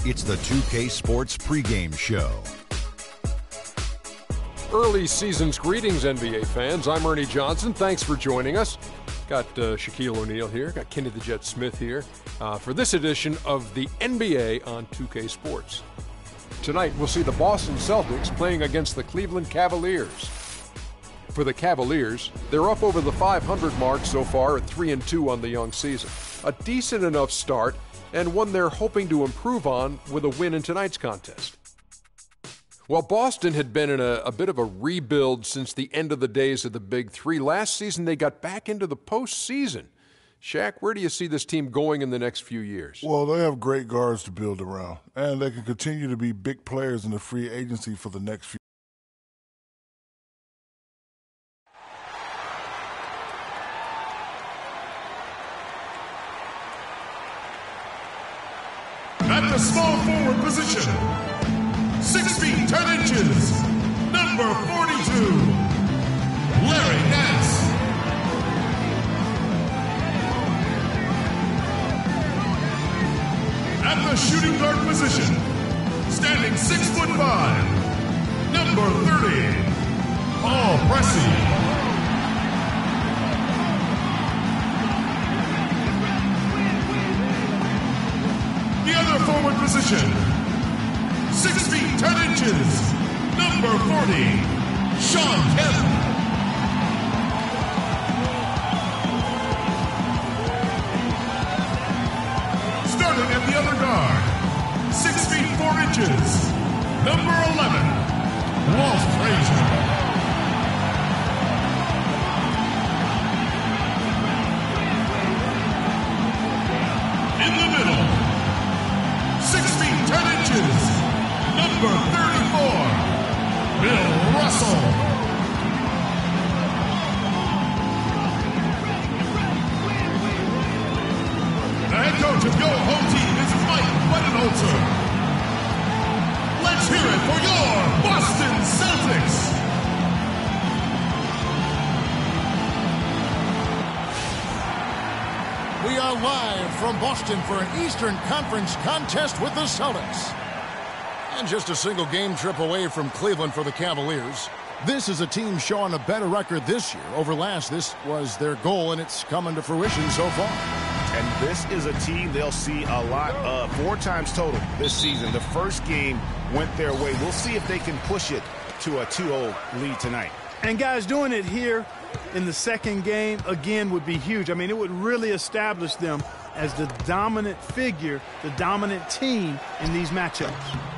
It's the 2K Sports pregame show. Early season's greetings, NBA fans. I'm Ernie Johnson. Thanks for joining us. Got Shaquille O'Neal here. Got Kenny the Jet Smith here for this edition of the NBA on 2K Sports. Tonight, we'll see the Boston Celtics playing against the Cleveland Cavaliers. For the Cavaliers, they're up over the 500 mark so far at 3-2 on the young season. A decent enough start, and one they're hoping to improve on with a win in tonight's contest. Well, Boston had been in a bit of a rebuild since the end of the days of the Big Three. Last season, they got back into the postseason. Shaq, where do you see this team going in the next few years? Well, they have great guards to build around, and they can continue to be big players in the free agency for the next few. At the small forward position, 6 feet 10 inches, number 42, Larry Nance. At the shooting guard position, standing 6'5", number 30, Paul Pressey. The other forward position, 6 feet 10 inches, number 40, Shawn Kemp. Starting at the other guard, 6 feet 4 inches, number 11, Walt Frazier. In the middle, 6 feet 10 inches, number 34, Bill Russell. The head coach of your home team is Mike Budenholzer. Let's hear it for your Boston Celtics. We are live from Boston for an Eastern Conference contest with the Celtics. And just a single game trip away from Cleveland for the Cavaliers. This is a team showing a better record this year over last. This was their goal, and it's coming to fruition so far. And this is a team they'll see a lot of 4 times total this season. The first game went their way. We'll see if they can push it to a 2-0 lead tonight. And guys, doing it here in the second game, again, would be huge. I mean, it would really establish them as the dominant figure, the dominant team in these matchups.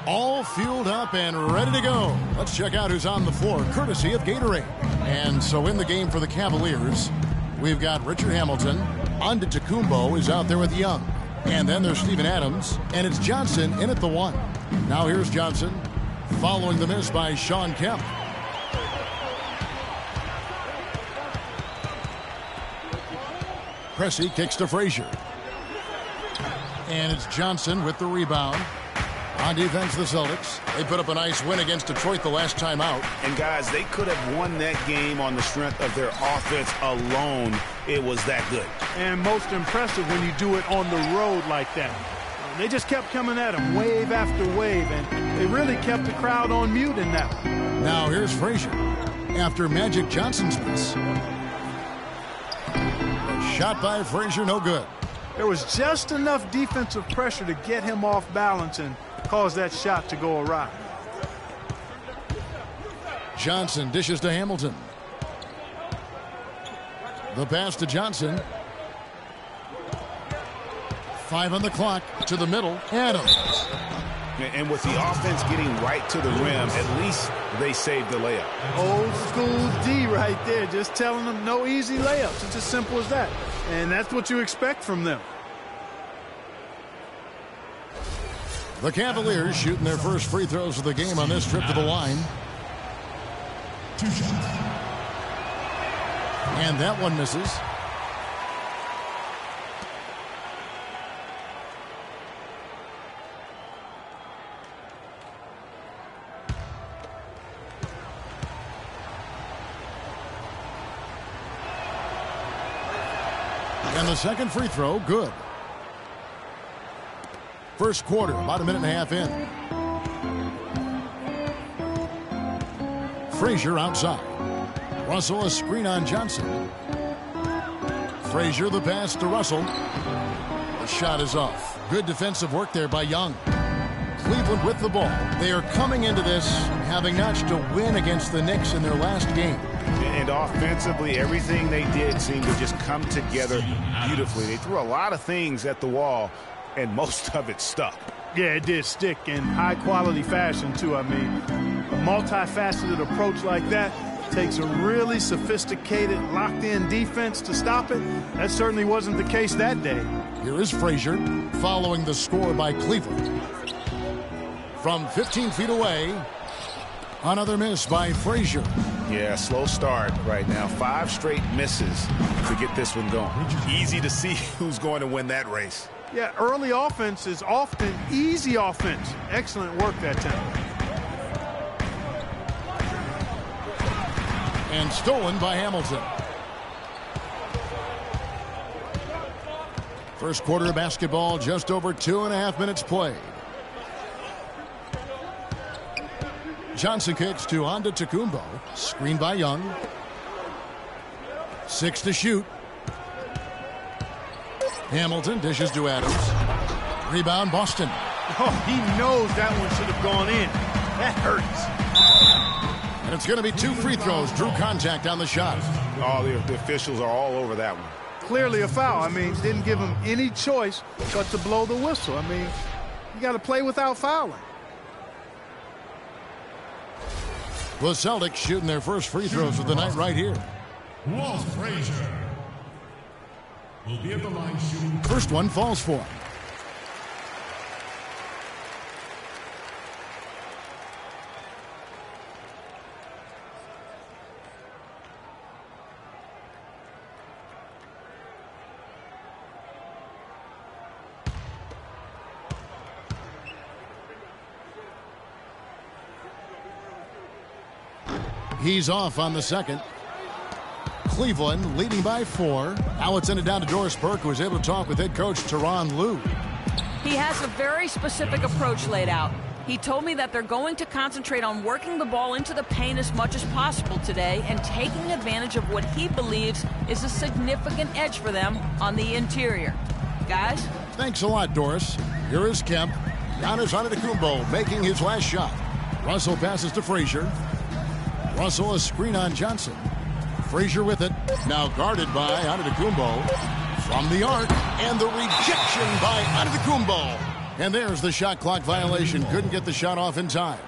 All fueled up and ready to go. Let's check out who's on the floor, courtesy of Gatorade. And so in the game for the Cavaliers, we've got Richard Hamilton. Antetokounmpo is out there with Young. And then there's Steven Adams, and it's Johnson in at the 1. Now here's Johnson, following the miss by Shawn Kemp. Pressey kicks to Frazier. And it's Johnson with the rebound. On defense, the Celtics. They put up a nice win against Detroit the last time out. And guys, they could have won that game on the strength of their offense alone. It was that good. And most impressive when you do it on the road like that. They just kept coming at them wave after wave, and they really kept the crowd on mute in that one. Now here's Frazier after Magic Johnson's miss. Shot by Frazier, no good. There was just enough defensive pressure to get him off balance and cause that shot to go awry. Johnson dishes to Hamilton. The pass to Johnson. 5 on the clock, to the middle. Adams. And with the offense getting right to the rim, at least they saved the layup. Old school D right there, just telling them no easy layups. It's as simple as that. And that's what you expect from them. The Cavaliers shooting their first free throws of the game on this trip to the line. 2 shots. And that one misses. And the second free throw, good. First quarter, about a minute and a half in. Frazier outside. Russell a screen on Johnson. Frazier the pass to Russell. The shot is off. Good defensive work there by Young. Cleveland with the ball. They are coming into this having notched a win against the Knicks in their last game. And offensively, everything they did seemed to just come together beautifully. They threw a lot of things at the wall, and most of it stuck. Yeah, it did stick in high-quality fashion, too. I mean, a multifaceted approach like that takes a really sophisticated, locked-in defense to stop it. That certainly wasn't the case that day. Here is Frazier following the score by Cleveland. From 15 feet away, another miss by Frazier. Yeah, slow start right now. 5 straight misses to get this one going. Easy to see who's going to win that race. Yeah, early offense is often easy offense. Excellent work that time. And stolen by Hamilton. First quarter of basketball, just over 2.5 minutes played. Johnson kicks to Antetokounmpo. Screen by Young. 6 to shoot. Hamilton dishes to Adams. Rebound Boston. Oh, he knows that one should have gone in. That hurts. And it's going to be 2 free throws. Drew contact on the shot. Oh, the officials are all over that one. Clearly a foul. I mean, didn't give him any choice but to blow the whistle. I mean, you got to play without fouling. The Celtics shooting their first free throws of the night right here. Walt Frazier will be at the line shooting. First one falls for him. He's off on the second. Cleveland leading by 4. Now it's ended down to Doris Burke, who was able to talk with head coach Tyronn Lue. He has a very specific approach laid out. He told me that they're going to concentrate on working the ball into the paint as much as possible today and taking advantage of what he believes is a significant edge for them on the interior. Guys? Thanks a lot, Doris. Here is Kemp. Giannis Antetokounmpo making his last shot. Russell passes to Frazier. Russell a screen on Johnson. Frazier with it. Now guarded by Antetokounmpo. From the arc. And the rejection by Antetokounmpo. And there's the shot clock violation. Couldn't get the shot off in time.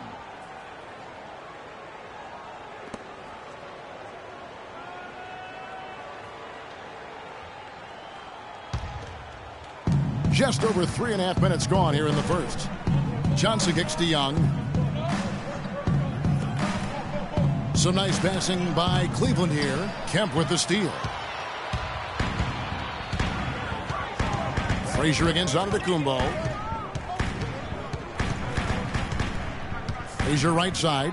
Just over 3.5 minutes gone here in the first. Johnson kicks to Young. Some nice passing by Cleveland here. Kemp with the steal. Frazier against Antetokounmpo. Frazier right side.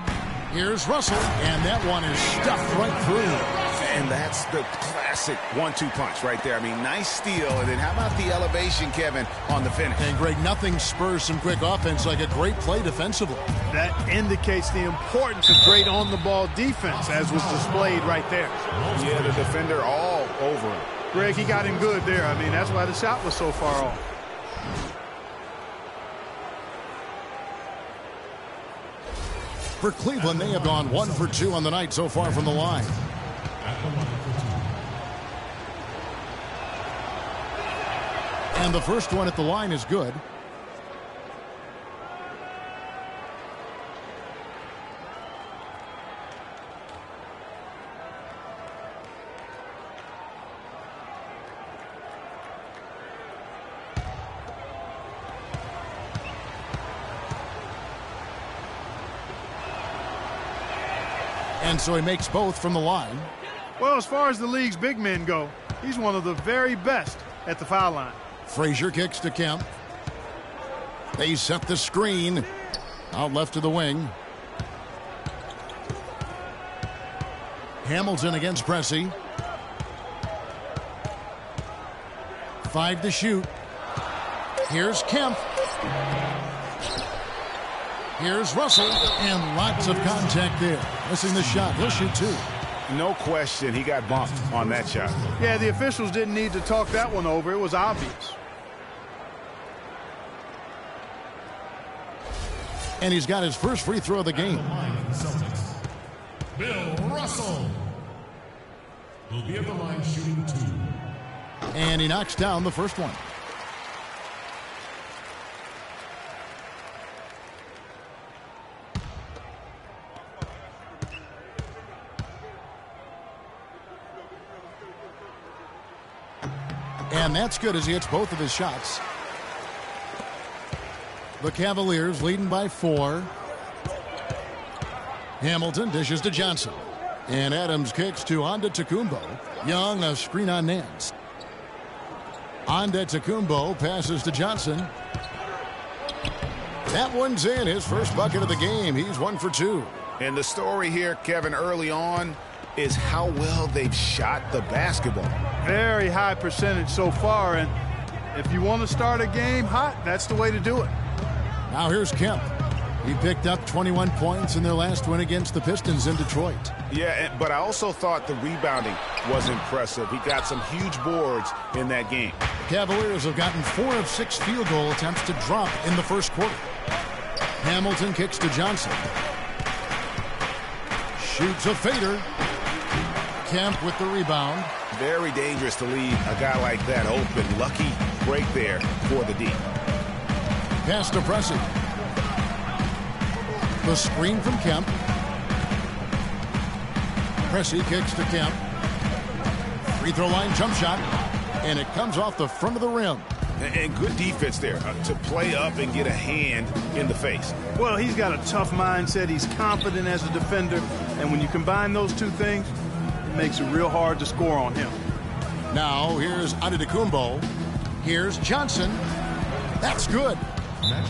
Here's Russell. And that one is stuffed right through. And that's the classic 1-2 punch right there. I mean, nice steal. And then how about the elevation, Kevin, on the finish? And Greg, nothing spurs some quick offense like a great play defensively. That indicates the importance of great on-the-ball defense, as was displayed right there. Yeah, the defender all over him. Greg, he got him good there. I mean, that's why the shot was so far off. For Cleveland, they have gone 1 for 2 on the night so far from the line. And the first one at the line is good. And so he makes both from the line. Well, as far as the league's big men go, he's one of the very best at the foul line. Frazier kicks to Kemp. They set the screen. Out left to the wing. Hamilton against Pressey. 5 to shoot. Here's Kemp. Here's Russell, and lots of contact there. Missing the shot. He'll shoot 2. No question, he got bumped on that shot. Yeah, the officials didn't need to talk that one over. It was obvious. And he's got his first free throw of the game. Bill Russell will be at the line shooting 2. And he knocks down the first one. And that's good as he hits both of his shots. The Cavaliers leading by 4. Hamilton dishes to Johnson. And Adams kicks to Antetokounmpo. Young, a screen on Nance. Antetokounmpo passes to Johnson. That one's in, his first bucket of the game. He's 1 for 2. And the story here, Kevin, early on is how well they've shot the basketball. Very high percentage so far, and if you want to start a game hot, that's the way to do it. Now here's Kemp. He picked up 21 points in their last win against the Pistons in Detroit. Yeah, but I also thought the rebounding was impressive. He got some huge boards in that game. The Cavaliers have gotten 4 of 6 field goal attempts to drop in the first quarter. Hamilton kicks to Johnson. Shoots a fader. Kemp with the rebound. Very dangerous to leave a guy like that open. Lucky break there for the D. Pass to Pressey. The screen from Kemp. Pressey kicks to Kemp. Free throw line jump shot. And it comes off the front of the rim. And good defense there to play up and get a hand in the face. Well, he's got a tough mindset. He's confident as a defender. And when you combine those two things, it makes it real hard to score on him. Now here's Antetokounmpo. Here's Johnson. That's good.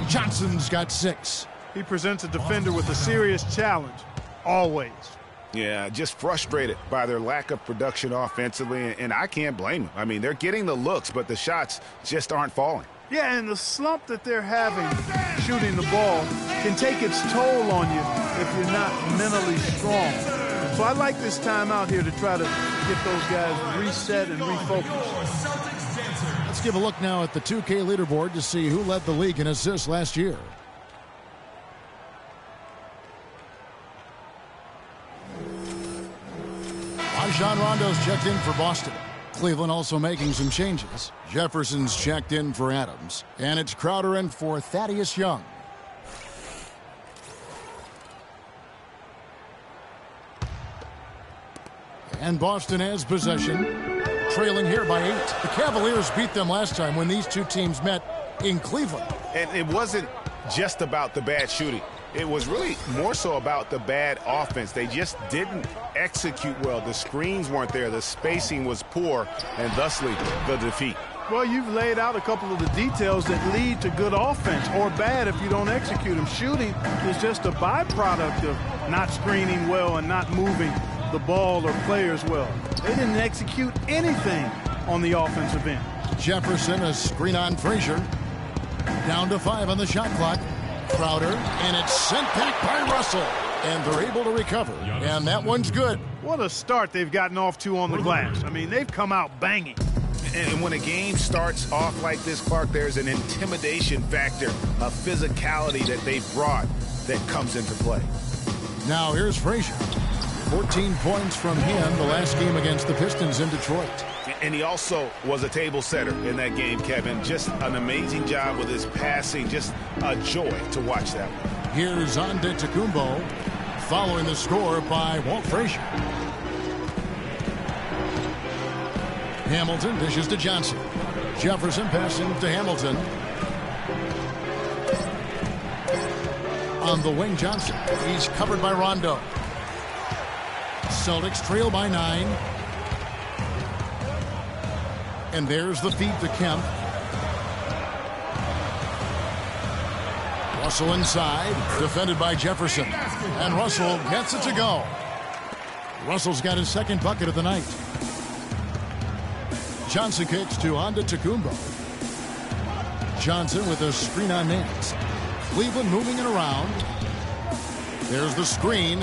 Johnson's got 6. He presents a defender with a serious challenge, always. Yeah, just frustrated by their lack of production offensively, and I can't blame them. I mean, they're getting the looks, but the shots just aren't falling. Yeah, and the slump that they're having shooting the ball can take its toll on you if you're not mentally strong. So I like this time out here to try to get those guys reset and refocus. Let's give a look now at the 2K leaderboard to see who led the league in assists last year. Rajon Rondo's checked in for Boston. Cleveland also making some changes. Jefferson's checked in for Adams. And it's Crowder in for Thaddeus Young. And Boston has possession, trailing here by 8. The Cavaliers beat them last time when these two teams met in Cleveland. And it wasn't just about the bad shooting. It was really more so about the bad offense. They just didn't execute well. The screens weren't there. The spacing was poor, and thusly the defeat. Well, you've laid out a couple of the details that lead to good offense or bad if you don't execute them. Shooting is just a byproduct of not screening well and not moving the ball or players well. They didn't execute anything on the offensive end. Jefferson, a screen on Frazier. Down to 5 on the shot clock. Crowder, and it's sent back by Russell. And they're able to recover. And that one's good. What a start they've gotten off to on the glass. I mean, they've come out banging. And when a game starts off like this, Clark, there's an intimidation factor, a physicality that they've brought that comes into play. Now here's Frazier. 14 points from him the last game against the Pistons in Detroit. And he also was a table setter in that game, Kevin. Just an amazing job with his passing. Just a joy to watch that one. Here's Antetokounmpo following the score by Walt Frazier. Hamilton dishes to Johnson. Jefferson passing to Hamilton. On the wing, Johnson. He's covered by Rondo. Celtics trail by 9. And there's the feed to Kemp. Russell inside, defended by Jefferson. And Russell gets it to go. Russell's got his second bucket of the night. Johnson kicks to Antetokounmpo. Johnson with a screen on Nance. Cleveland moving it around. There's the screen.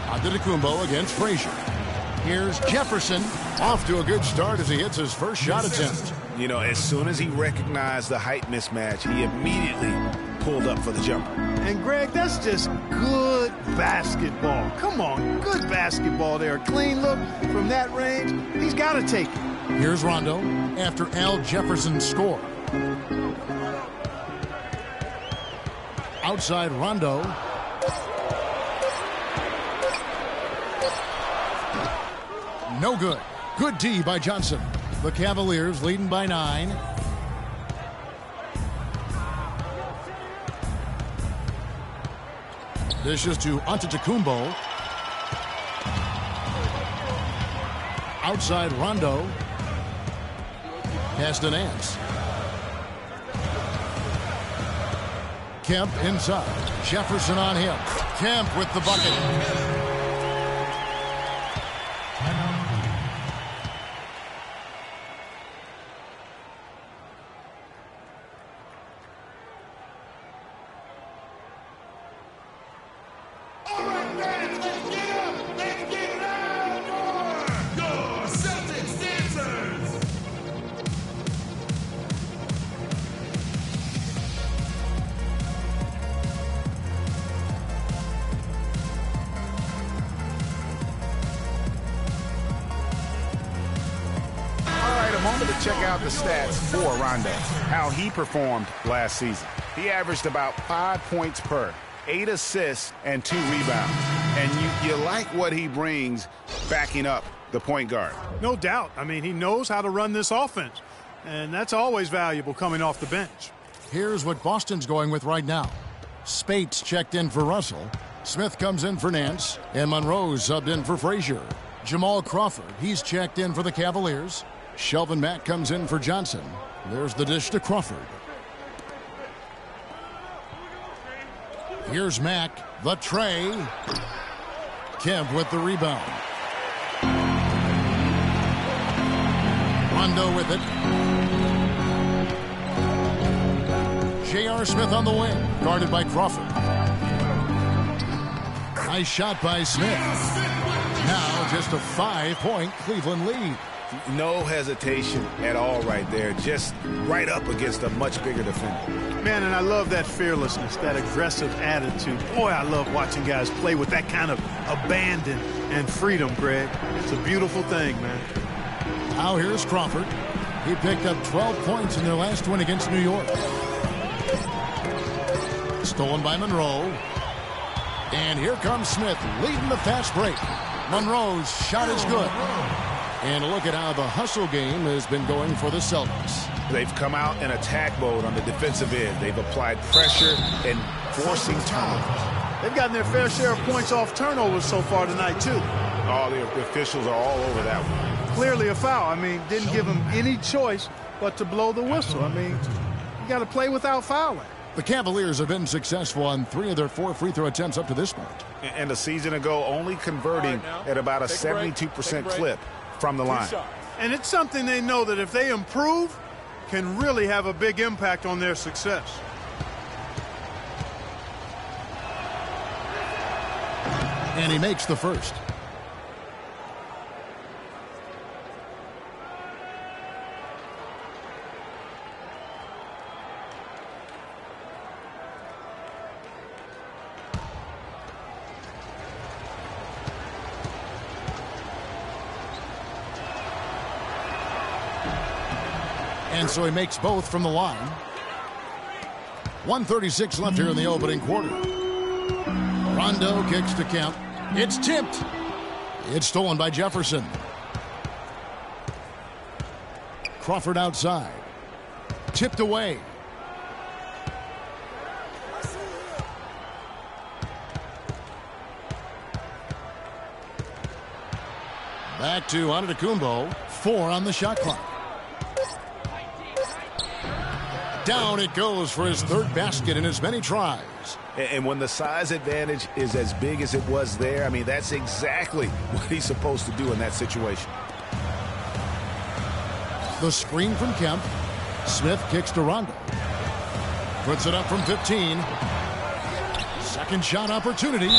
Antetokounmpo against Frazier. Here's Jefferson. Off to a good start as he hits his first shot attempt. You know, as soon as he recognized the height mismatch, he immediately pulled up for the jumper. And, Greg, that's just good basketball. Come on, good basketball there. A clean look from that range. He's got to take it. Here's Rondo after Al Jefferson score. Outside Rondo. No good. Good D by Johnson. The Cavaliers leading by 9. Dishes to Antetokounmpo. Outside Rondo. Pass to Nance. Kemp inside. Jefferson on him. Kemp with the bucket. Check out the stats for Rondo, how he performed last season. He averaged about 5 points per, 8 assists, and 2 rebounds. And you like what he brings backing up the point guard. No doubt. I mean, he knows how to run this offense, and that's always valuable coming off the bench. Here's what Boston's going with right now. Spates checked in for Russell. Smith comes in for Nance, and Monroe's subbed in for Frazier. Jamal Crawford, he's checked in for the Cavaliers. Shelvin Mack comes in for Johnson. There's the dish to Crawford. Here's Mack, the tray. Kemp with the rebound. Rondo with it. J.R. Smith on the wing, guarded by Crawford. Nice shot by Smith. Now just a 5-point Cleveland lead. No hesitation at all right there. Just right up against a much bigger defender. Man, and I love that fearlessness, that aggressive attitude. Boy, I love watching guys play with that kind of abandon and freedom, Greg. It's a beautiful thing, man. Now here's Crawford. He picked up 12 points in their last win against New York. Stolen by Monroe. And here comes Smith leading the fast break. Monroe's shot is good. And look at how the hustle game has been going for the Celtics. They've come out in attack mode on the defensive end. They've applied pressure and forcing turnovers. They've gotten their fair share of points off turnovers so far tonight, too. All the officials are all over that one. Clearly a foul. I mean, didn't give them any choice but to blow the whistle. I mean, you got to play without fouling. The Cavaliers have been successful on 3 of their 4 free throw attempts up to this point. And a season ago, only converting at about a 72% clip from the line. And it's something they know that if they improve, can really have a big impact on their success. And he makes the first. And so he makes both from the line. 1:36 left here in the opening quarter. Rondo kicks to Kemp. It's tipped. It's stolen by Jefferson. Crawford outside. Tipped away. Back to Antetokounmpo. 4 on the shot clock. Down it goes for his 3rd basket in as many tries. And when the size advantage is as big as it was there, I mean, that's exactly what he's supposed to do in that situation. The screen from Kemp. Smith kicks to Rondo. Puts it up from 15. Second shot opportunity.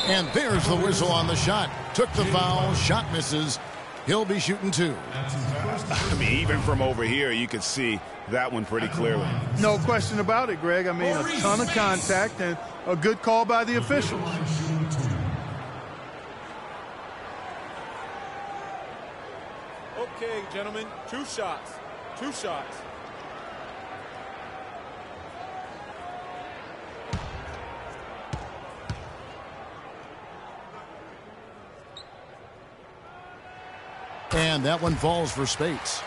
And there's the whistle on the shot. Took the foul. Shot misses. He'll be shooting 2. I mean, even from over here, you could see that one pretty clearly. No question about it, Greg. I mean, a ton of contact and a good call by the officials. Okay, gentlemen, 2 shots. 2 shots. And that one falls for Spates.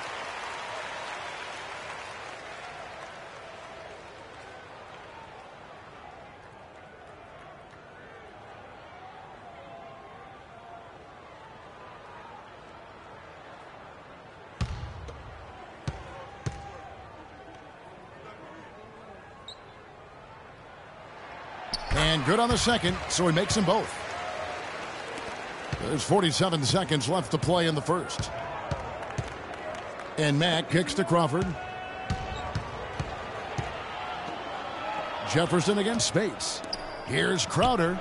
And good on the second, so he makes them both. There's 47 seconds left to play in the first. And Mack kicks to Crawford. Jefferson against Spates. Here's Crowder.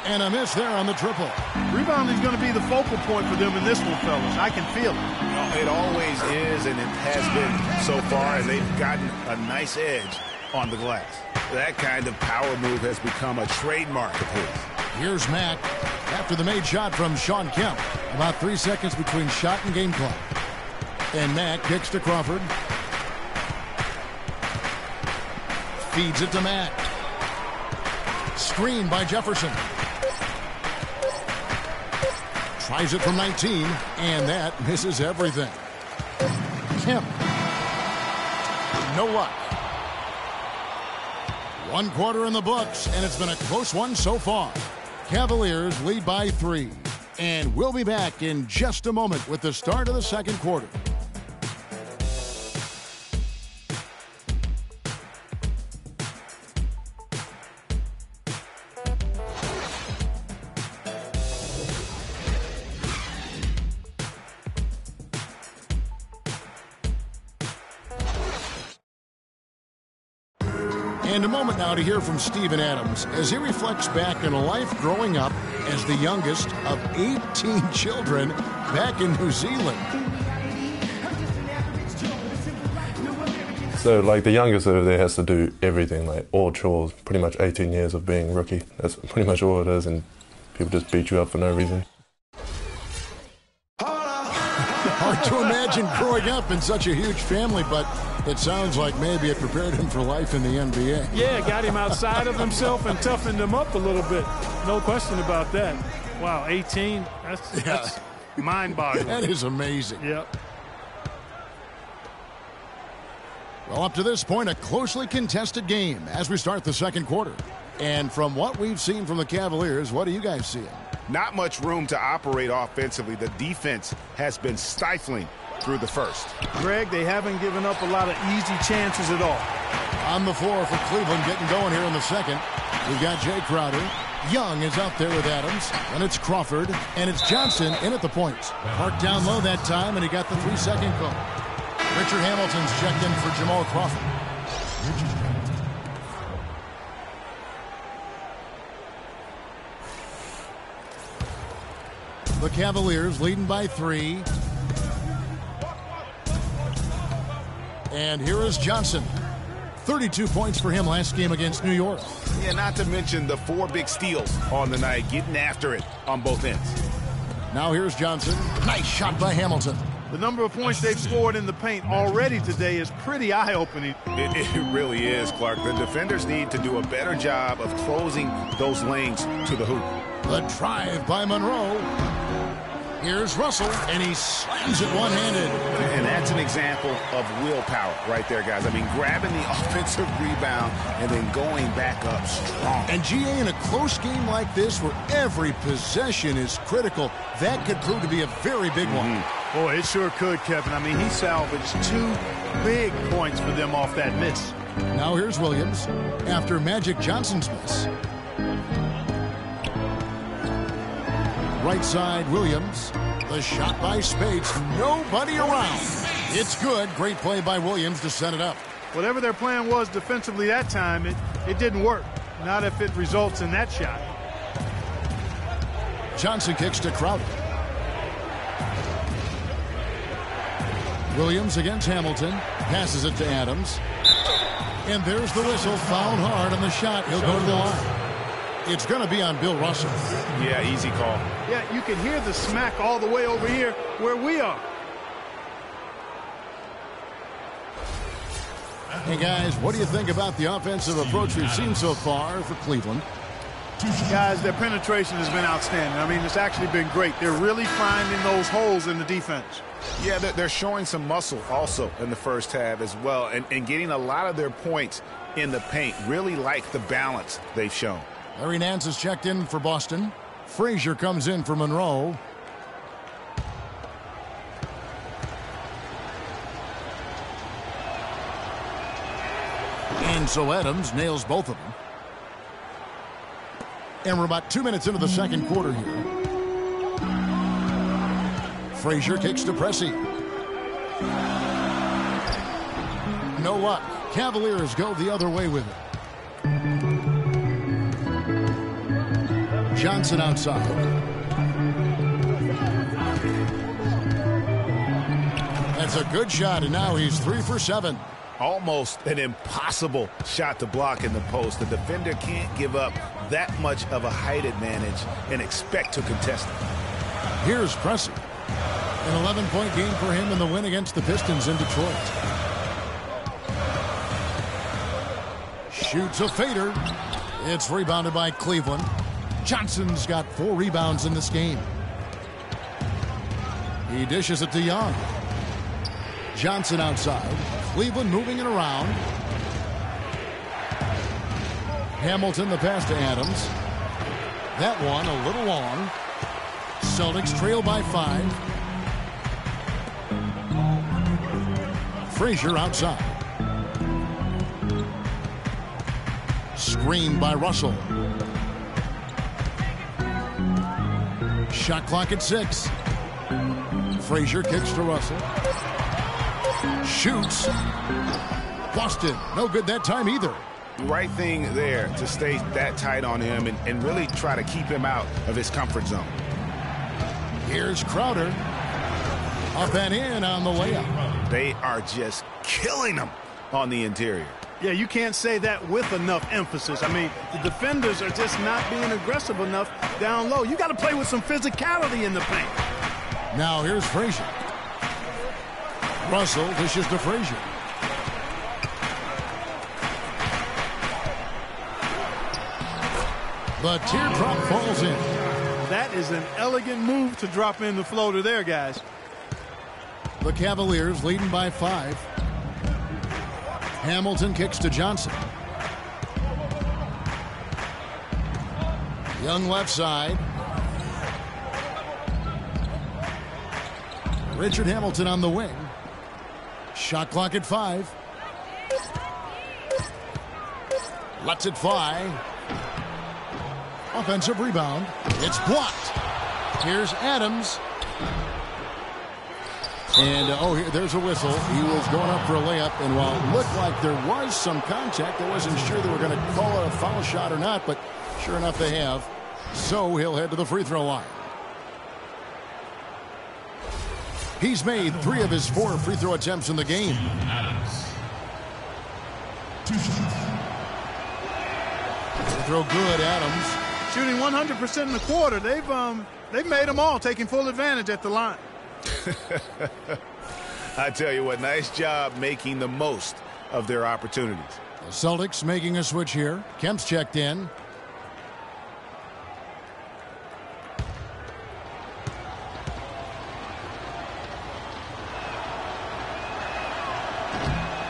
And a miss there on the triple. Rebounding is going to be the focal point for them in this one, fellas. I can feel it. It always is, and it has been so far, and they've gotten a nice edge on the glass. That kind of power move has become a trademark of his. Here's Mack after the made shot from Shawn Kemp. About 3 seconds between shot and game clock. And Mack kicks to Crawford. Feeds it to Mack. Screen by Jefferson. Tries it from 19, and that misses everything. Kemp. No luck. 1 quarter in the books, and it's been a close one so far. Cavaliers lead by 3. And we'll be back in just a moment with the start of the second quarter. And a moment now to hear from Steven Adams as he reflects back on a life growing up as the youngest of 18 children back in New Zealand. So, like, the youngest over there has to do everything, like all chores, pretty much 18 years of being rookie. That's pretty much all it is, and people just beat you up for no reason. Hard to imagine growing up in such a huge family, but it sounds like maybe it prepared him for life in the NBA. Yeah, got him outside of himself and toughened him up a little bit. No question about that. Wow, 18, that's mind-boggling. That is amazing. Yep. Well, up to this point, a closely contested game as we start the second quarter. And from what we've seen from the Cavaliers, what are you guys seeing? Not much room to operate offensively. The defense has been stifling through the first. Greg, they haven't given up a lot of easy chances at all. On the floor for Cleveland, getting going here in the second. We've got Jay Crowder. Young is out there with Adams, and it's Crawford, and it's Johnson in at the points. Parked down low that time, and he got the 3-second call. Richard Hamilton's checked in for Jamal Crawford. The Cavaliers leading by 3. And here is Johnson. 32 points for him last game against New York. Yeah, not to mention the 4 big steals on the night, getting after it on both ends. Now here's Johnson. Nice shot by Hamilton. The number of points they've scored in the paint already today is pretty eye-opening. It really is, Clark. The defenders need to do a better job of closing those lanes to the hoop. The drive by Monroe. Here's Russell, and he slams it one-handed. And that's an example of willpower right there, guys. I mean, grabbing the offensive rebound and then going back up strong. And GA, in a close game like this where every possession is critical, that could prove to be a very big one. Boy, it sure could, Kevin. I mean, he salvaged 2 big points for them off that miss. Now here's Williams after Magic Johnson's miss. Right side, Williams. The The shot by Speights. Nobody around. It's good. Great play by Williams to set it up. Whatever their plan was defensively that time, it didn't work. Not if it results in that shot. Johnson kicks to Crowder. Williams against Hamilton. Passes it to Adams. And there's the whistle. Fouled hard on the shot. He'll go to the line. It's going to be on Bill Russell. Yeah, easy call. Yeah, you can hear the smack all the way over here where we are. Hey, guys, what do you think about the offensive approach we've seen so far for Cleveland? Guys, their penetration has been outstanding. I mean, it's actually been great. They're really finding those holes in the defense. Yeah, they're showing some muscle also in the first half as well, and getting a lot of their points in the paint. Really like the balance they've shown. Larry Nance is checked in for Boston. Frazier comes in for Monroe. And so Adams nails both of them. And we're about 2 minutes into the second quarter here. Frazier kicks to Pressey. No luck. Cavaliers go the other way with it. Johnson outside. That's a good shot, and now he's 3 for 7. Almost an impossible shot to block in the post. The defender can't give up that much of a height advantage and expect to contest it. Here's Pressey. An 11-point game for him in the win against the Pistons in Detroit. Shoots a fader. It's rebounded by Cleveland. Johnson's got 4 rebounds in this game. He dishes it to Young. Johnson outside. Cleveland moving it around. Hamilton the pass to Adams. That one a little long. Celtics trail by 5. Frazier outside. Screen by Russell. Shot clock at 6. Frazier kicks to Russell. Shoots. Boston, no good that time either. Right thing there to stay that tight on him and really try to keep him out of his comfort zone. Here's Crowder. Up and in on the layup. They are just killing him on the interior. Yeah, you can't say that with enough emphasis. I mean, the defenders are just not being aggressive enough down low. You got to play with some physicality in the paint. Now here's Frazier. Russell dishes to Frazier. The teardrop falls in. That is an elegant move to drop in the floater there, guys. The Cavaliers leading by 5. Hamilton kicks to Johnson. Young left side. Richard Hamilton on the wing. Shot clock at 5. Lets it fly. Offensive rebound. It's blocked. Here's Adams. And, there's a whistle. He was going up for a layup, and while it looked like there was some contact, I wasn't sure they were going to call it a foul shot or not, but sure enough they have. So he'll head to the free throw line. He's made 3 of his 4 free throw attempts in the game. Free throw good, Adams. Shooting 100% in the quarter. They've made them all, taking full advantage at the line. I tell you what, nice job making the most of their opportunities. The Celtics making a switch here. Kemp's checked in.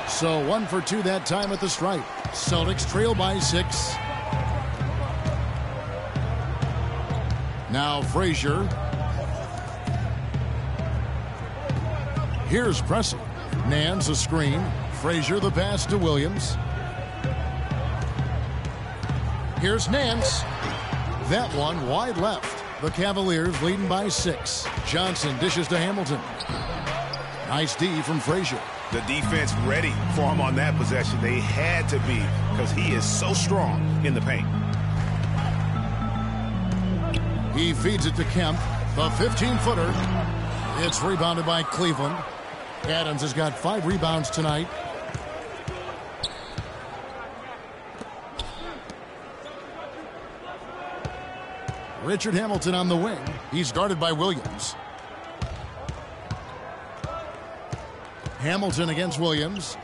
So 1 for 2 that time at the stripe. Celtics trail by 6. Now Frazier. Here's Pressey. Nance a screen. Frazier the pass to Williams. Here's Nance. That one wide left. The Cavaliers leading by 6. Johnson dishes to Hamilton. Nice D from Frazier. The defense ready for him on that possession. They had to be, because he is so strong in the paint. He feeds it to Kemp. The 15-footer. It's rebounded by Cleveland. Adams has got 5 rebounds tonight. Richard Hamilton on the wing. He's guarded by Williams. Hamilton against Williams.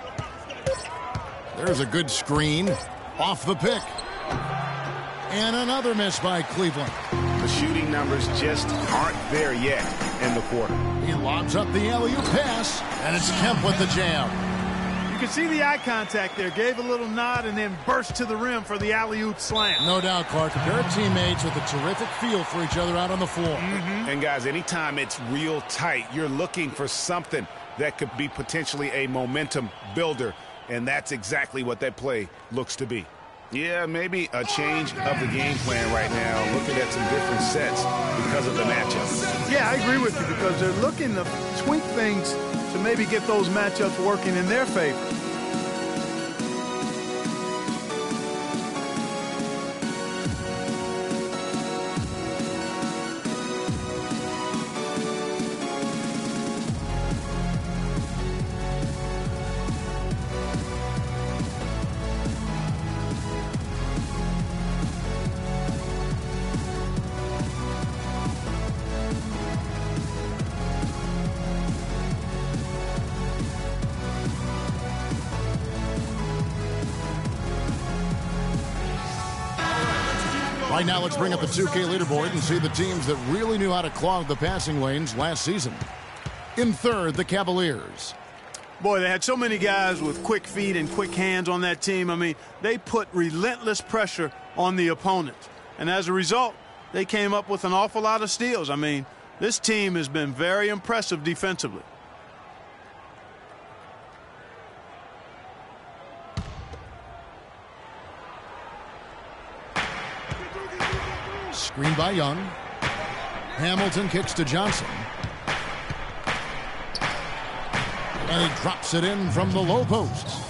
There's a good screen. Off the pick. And another miss by Cleveland. The shooting numbers just aren't there yet in the quarter. He lobs up the alley-oop pass, and it's Kemp with the jam. You can see the eye contact there. Gave a little nod and then burst to the rim for the alley-oop slam. No doubt, Clark. A pair of teammates with a terrific feel for each other out on the floor. And, guys, anytime it's real tight, you're looking for something that could be potentially a momentum builder, and that's exactly what that play looks to be. Yeah, maybe a change of the game plan right now, looking at some different sets because of the matchup. Yeah, I agree with you, because they're looking to tweak things to maybe get those matchups working in their favor. Right now, let's bring up the 2K leaderboard and see the teams that really knew how to clog the passing lanes last season. In third, the Cavaliers. Boy, they had so many guys with quick feet and quick hands on that team. I mean, they put relentless pressure on the opponent. And as a result, they came up with an awful lot of steals. I mean, this team has been very impressive defensively. Screen by Young. Hamilton kicks to Johnson. And he drops it in from the low post.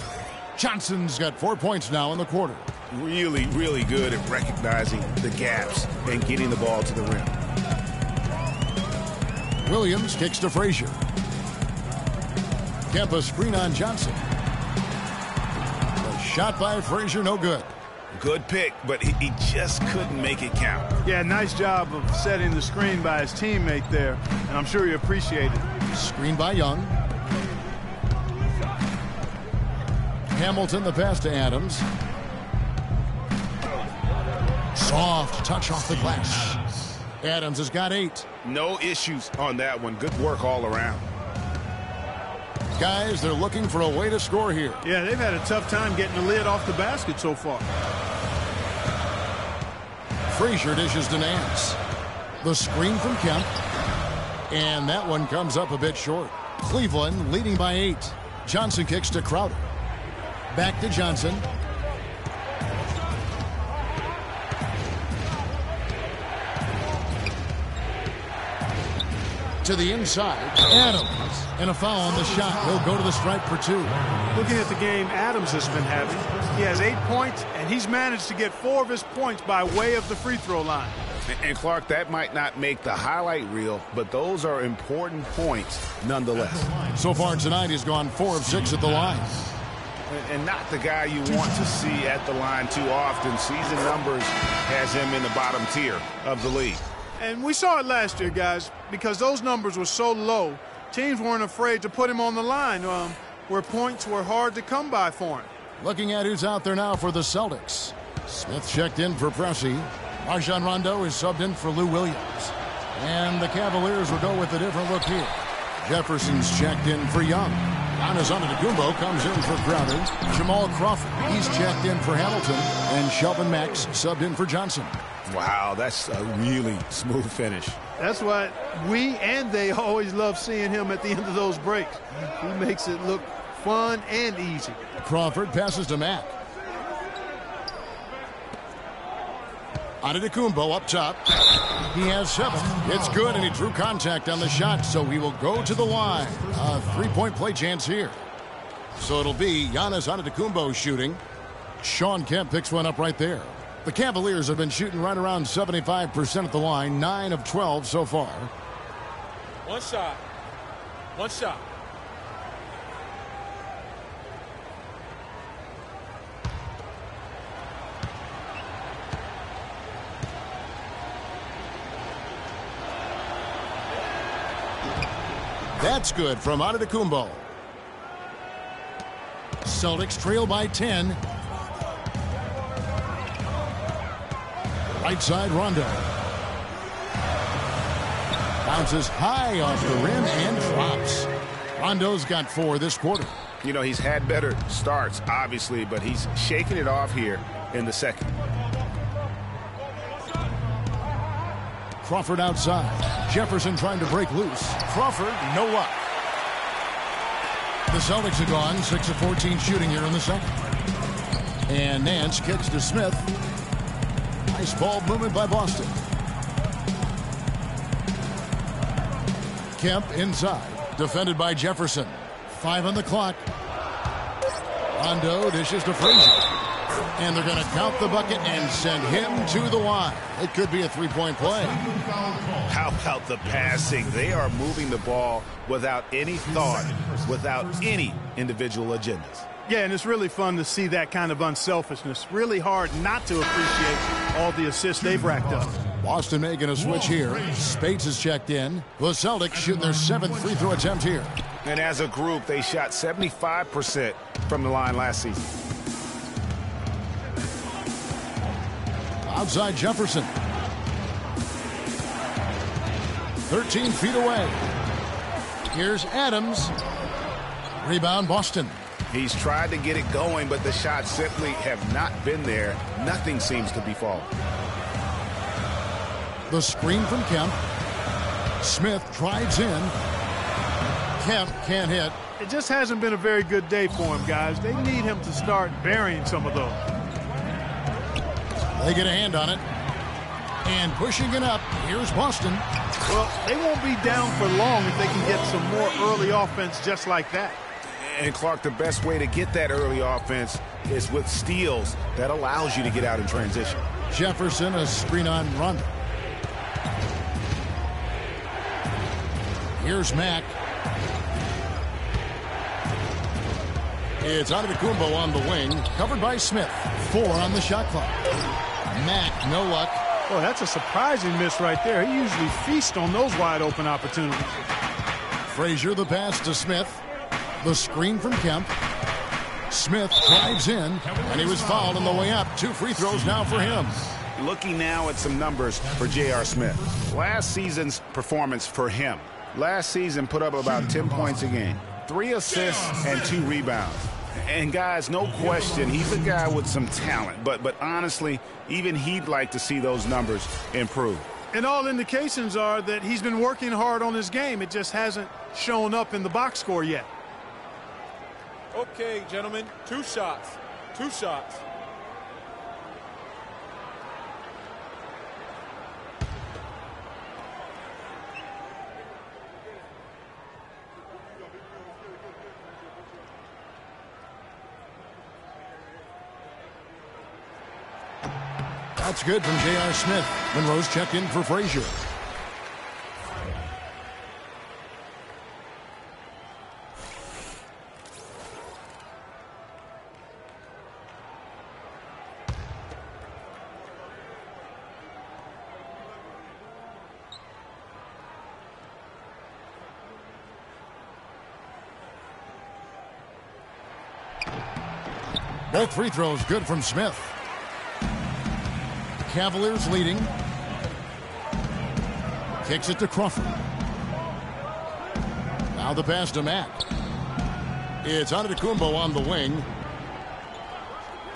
Johnson's got 4 points now in the quarter. Really, really good at recognizing the gaps and getting the ball to the rim. Williams kicks to Frazier. Kemp a screen on Johnson. A shot by Frazier, no good. Good pick, but he just couldn't make it count. Yeah, nice job of setting the screen by his teammate there, and I'm sure he appreciated it. Screen by Young. Hamilton, the pass to Adams. Soft touch off the glass. Adams has got 8. No issues on that one. Good work all around. Guys, they're looking for a way to score here. Yeah, they've had a tough time getting the lid off the basket so far. Frazier dishes to Nance. The screen from Kemp. And that one comes up a bit short. Cleveland leading by 8. Johnson kicks to Crowder. Back to Johnson. To the inside. Adams. And a foul on the shot. He'll go to the stripe for 2. Looking at the game Adams has been having, he has 8 points, and he's managed to get 4 of his points by way of the free throw line. And Clark, that might not make the highlight reel, but those are important points nonetheless. So far tonight, he's gone 4 of 6 at the line. And not the guy you want to see at the line too often. Season numbers has him in the bottom tier of the league. And we saw it last year, guys, because those numbers were so low, teams weren't afraid to put him on the line where points were hard to come by for him. Looking at who's out there now for the Celtics. Smith checked in for Pressey. Rajon Rondo is subbed in for Lou Williams. And the Cavaliers will go with a different look here. Jefferson's checked in for Young. Giannis Antetokounmpo comes in for Crowder. Jamal Crawford, he's checked in for Hamilton. And Shelvin Max subbed in for Johnson. Wow, that's a really smooth finish. That's why we and they always love seeing him at the end of those breaks. He makes it look fun and easy. Crawford passes to Mack. Antetokounmpo up top. He has 7. It's good, and he drew contact on the shot, so he will go to the line. A 3-point play chance here. So it'll be Giannis Antetokounmpo shooting. Sean Kemp picks one up right there. The Cavaliers have been shooting right around 75% at the line, 9 of 12 so far. One shot. One shot. That's good from Antetokounmpo. Celtics trail by 10. Right side, Rondo. Bounces high off the rim and drops. Rondo's got 4 this quarter. You know, he's had better starts, obviously, but he's shaking it off here in the second. Crawford outside. Jefferson trying to break loose. Crawford, no luck. The Celtics are gone 6 of 14 shooting here in the second. And Nance kicks to Smith. Nice ball movement by Boston. Kemp inside. Defended by Jefferson. 5 on the clock. Rondo dishes to Frazier. And they're going to count the bucket and send him to the line. It could be a 3-point play. How about the passing? They are moving the ball without any thought, without any individual agendas. Yeah, and it's really fun to see that kind of unselfishness. Really hard not to appreciate all the assists they've racked up. Boston making a switch here. Spates is checked in. The Celtics shooting their 7th free throw attempt here. And as a group, they shot 75% from the line last season. Outside Jefferson. 13 feet away. Here's Adams. Rebound Boston. He's tried to get it going, but the shots simply have not been there. Nothing seems to be falling. The screen from Kemp. Smith drives in. Kemp can't hit. It just hasn't been a very good day for him, guys. They need him to start burying some of those. They get a hand on it. And pushing it up, here's Boston. Well, they won't be down for long if they can get some more early offense just like that. And Clark, the best way to get that early offense is with steals that allows you to get out in transition. Jefferson, a screen on Rondo. Here's Mack. It's Antetokounmpo on the wing, covered by Smith. 4 on the shot clock. Mack, no luck. Well, that's a surprising miss right there. He usually feasts on those wide open opportunities. Frazier, the pass to Smith. The screen from Kemp. Smith drives in, and he was fouled on the way up. 2 free throws now for him. Looking now at some numbers for J.R. Smith. Last season's performance for him. Last season put up about 10 points a game. 3 assists and 2 rebounds. And guys, no question, he's a guy with some talent. But honestly, even he'd like to see those numbers improve. And all indications are that he's been working hard on his game. It just hasn't shown up in the box score yet. Okay, gentlemen, 2 shots. 2 shots. That's good from J.R. Smith. Monroe's checked in for Frazier. Both free throws good from Smith. Cavaliers leading. Kicks it to Crawford. Now the pass to Mack. It's Antetokounmpo on the wing.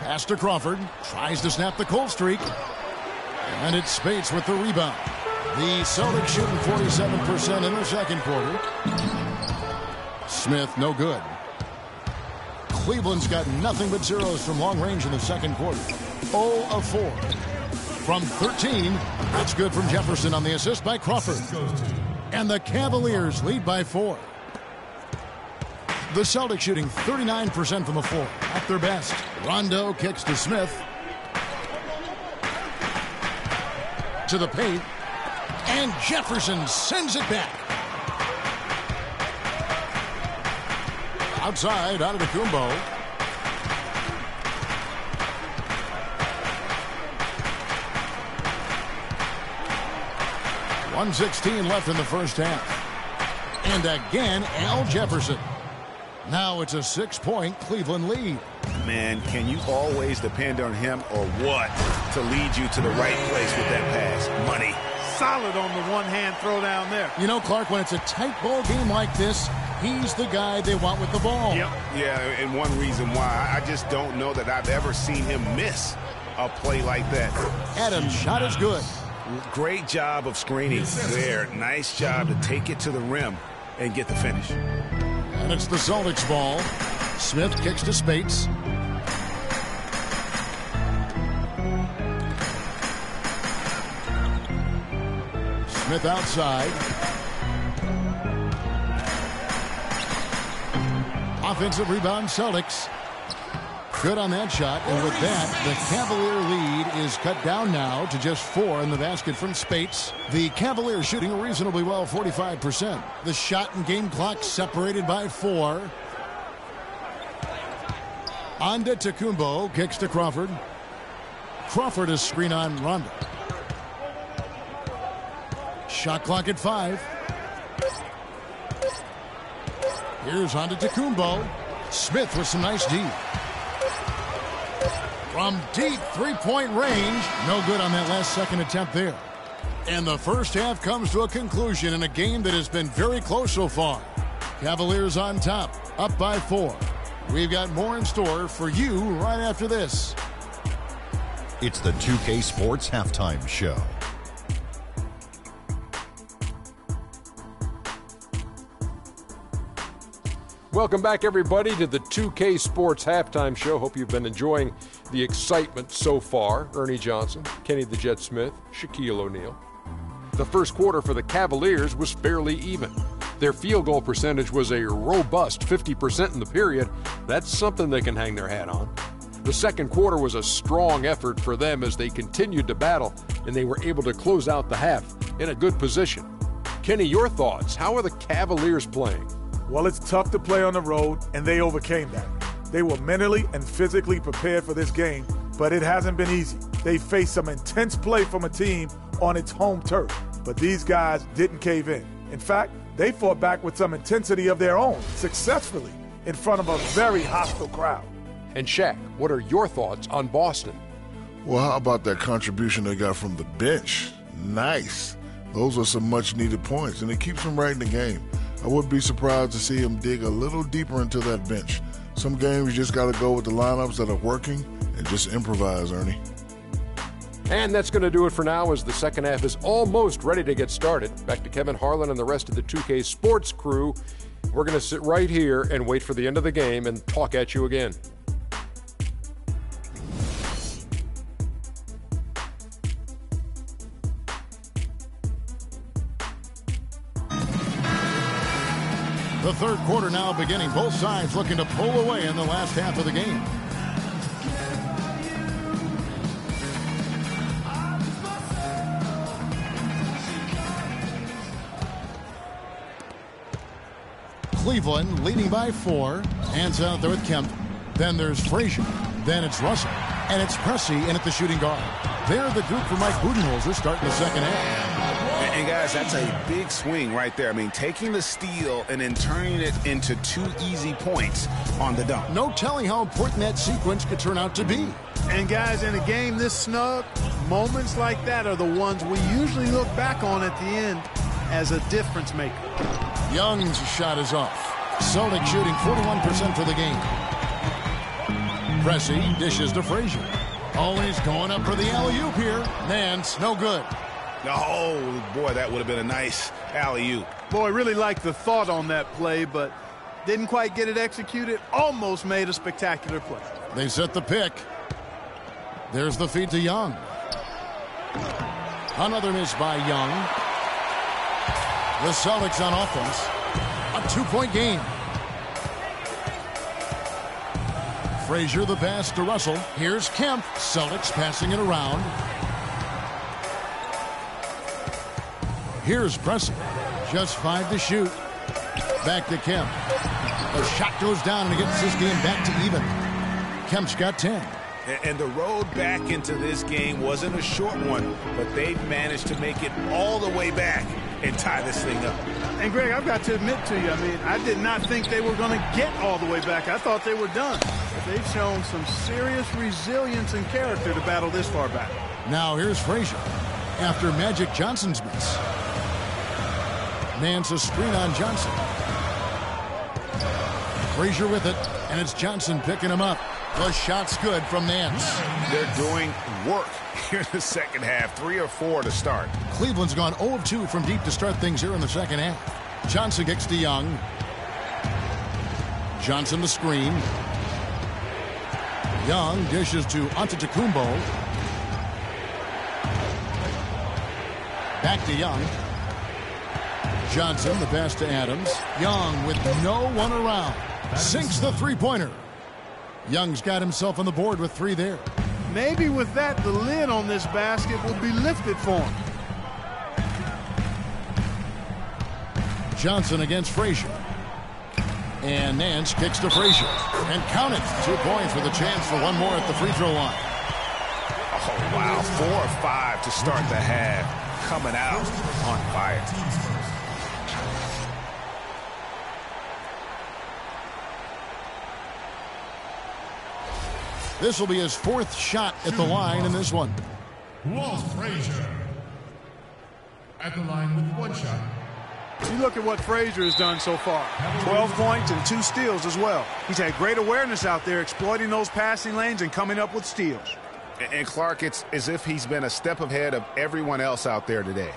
Pass to Crawford. Tries to snap the cold streak. And it's Spates with the rebound. The Celtics shooting 47% in the second quarter. Smith no good. Cleveland's got nothing but zeros from long range in the second quarter. 0 of 4. from 13. That's good from Jefferson on the assist by Crawford. And the Cavaliers lead by 4. The Celtics shooting 39% from the floor at their best. Rondo kicks to Smith. To the paint. And Jefferson sends it back. Outside, out of the Antetokounmpo. .116 left in the first half. And again, Al Jefferson. Now it's a 6-point Cleveland lead. Man, can you always depend on him or what to lead you to the right place with that pass? Money. Solid on the one-hand throw down there. You know, Clark, when it's a tight ball game like this, he's the guy they want with the ball. Yep. Yeah, and one reason why, I just don't know that I've ever seen him miss a play like that. Adams' shot is good. Great job of screening there. Nice job to take it to the rim and get the finish. And it's the Celtics ball. Smith kicks to Spates. Smith outside. Offensive rebound, Celtics. Good on that shot. And with that, the Cavalier lead is cut down now to just 4 in the basket from Spates. The Cavaliers shooting reasonably well, 45%. The shot and game clock separated by 4. Antetokounmpo kicks to Crawford. Crawford is screen on Rondo. Shot clock at 5. Here's Antetokounmpo. Smith with some nice D. From deep three-point range. No good on that last second attempt there. And the first half comes to a conclusion in a game that has been very close so far. Cavaliers on top, up by 4. We've got more in store for you right after this. It's the 2K Sports Halftime Show. Welcome back, everybody, to the 2K Sports Halftime Show. Hope you've been enjoying the excitement so far. Ernie Johnson, Kenny the Jet Smith, Shaquille O'Neal. The first quarter for the Cavaliers was fairly even. Their field goal percentage was a robust 50% in the period. That's something they can hang their hat on. The second quarter was a strong effort for them as they continued to battle, and they were able to close out the half in a good position. Kenny, your thoughts? How are the Cavaliers playing? Well, it's tough to play on the road, and they overcame that. They were mentally and physically prepared for this game, but it hasn't been easy. They faced some intense play from a team on its home turf, but these guys didn't cave in. In fact, they fought back with some intensity of their own, successfully, in front of a very hostile crowd. And Shaq, what are your thoughts on Boston? Well, how about that contribution they got from the bench? Nice. Those are some much-needed points, and it keeps them right in the game. I wouldn't be surprised to see him dig a little deeper into that bench. Some games you just got to go with the lineups that are working and just improvise, Ernie. And that's going to do it for now as the second half is almost ready to get started. Back to Kevin Harlan and the rest of the 2K Sports crew. We're going to sit right here and wait for the end of the game and talk at you again. The third quarter now beginning. Both sides looking to pull away in the last half of the game. Cleveland leading by 4. Hands out there with Kemp. Then there's Frazier. Then it's Russell. And it's Pressey in at the shooting guard. They're the group for Mike Budenholzer starting the second half. And guys, that's a big swing right there. I mean, taking the steal and then turning it into 2 easy points on the dunk. No telling how important that sequence could turn out to be. And guys, in a game this snug, moments like that are the ones we usually look back on at the end as a difference maker. Young's shot is off. Celtics shooting 41% for the game. Pressey dishes to Frazier. Always going up for the alley-oop here. Nance, no good. Oh, boy, that would have been a nice alley-oop. Boy, really liked the thought on that play, but didn't quite get it executed. Almost made a spectacular play. They set the pick. There's the feed to Young. Another miss by Young. The Celtics on offense. A 2-point game. Frazier the pass to Russell. Here's Kemp. Celtics passing it around. Here's Preston. Just 5 to shoot. Back to Kemp. A shot goes down and it gets this game back to even. Kemp's got 10. And the road back into this game wasn't a short one, but they've managed to make it all the way back and tie this thing up. And, Greg, I've got to admit to you, I did not think they were going to get all the way back. I thought they were done. But they've shown some serious resilience and character to battle this far back. Now here's Frazier after Magic Johnson's miss. Nance a screen on Johnson. Frazier with it, and it's Johnson picking him up. The shot's good from Nance. They're doing work here in the second half. 3 or 4 to start. Cleveland's gone 0 of 2 from deep to start things here in the second half. Johnson kicks to Young. Johnson the screen. Young dishes to Antetokounmpo. Back to Young. Johnson the pass to Adams. Young with no one around. Sinks the three-pointer. Young's got himself on the board with 3 there. Maybe with that, the lid on this basket will be lifted for him. Johnson against Frazier. And Nance kicks to Frazier. And count it. 2 points with a chance for one more at the free throw line. Oh, wow. 4 or 5 to start the half. Coming out on fire. This will be his 4th shot at the line in this one. Walt Frazier at the line with 1 shot. You look at what Frazier has done so far. 12 points and 2 steals as well. He's had great awareness out there, exploiting those passing lanes and coming up with steals. And Clark, it's as if he's been a step ahead of everyone else out there today.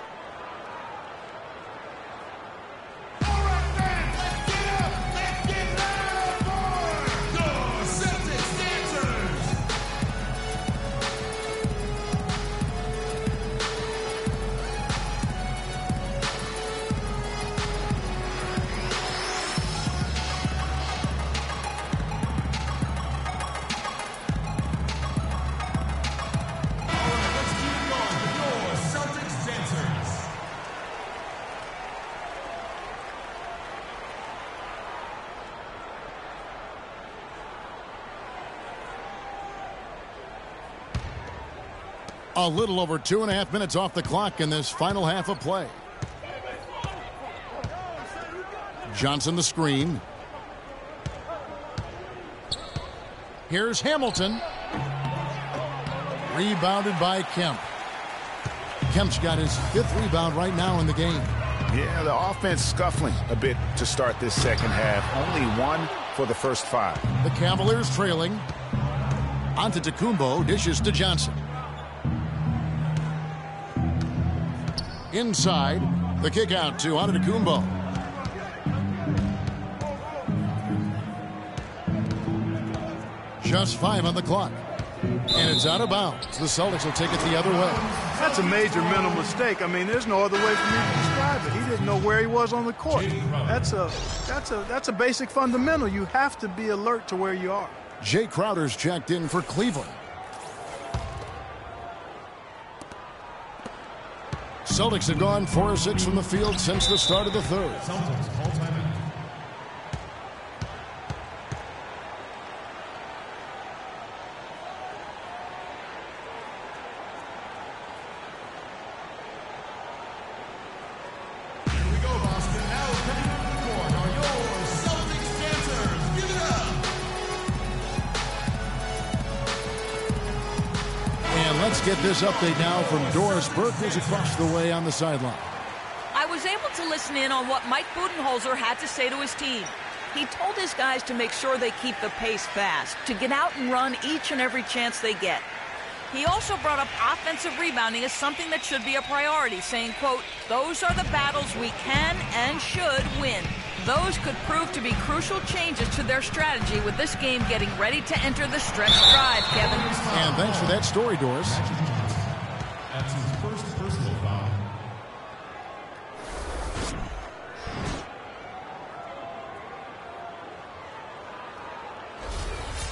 A little over 2.5 minutes off the clock in this final half of play. Johnson the screen. Here's Hamilton. Rebounded by Kemp. Kemp's got his 5th rebound right now in the game. Yeah, the offense scuffling a bit to start this second half. Only 1 for the first 5. The Cavaliers trailing. Antetokounmpo dishes to Johnson. Inside, the kick out to Antetokounmpo. Just 5 on the clock. And it's out of bounds. The Celtics will take it the other way. That's a major mental mistake. There's no other way for me to describe it. He didn't know where he was on the court. That's a basic fundamental. You have to be alert to where you are. Jay Crowder's checked in for Cleveland. Celtics have gone 4 of 6 from the field since the start of the third. Celtics call timeout. Here we go, Boston. Now coming on the court are your Celtics dancers. Give it up. And let's get this update now from Doris Burke, who's across the way on the sideline. I was able to listen in on what Mike Budenholzer had to say to his team. He told his guys to make sure they keep the pace fast, to get out and run each and every chance they get. He also brought up offensive rebounding as something that should be a priority, saying, quote, "Those are the battles we can and should win." Those could prove to be crucial changes to their strategy with this game getting ready to enter the stretch drive, Kevin. And thanks for that story, Doris. That's his first personal foul.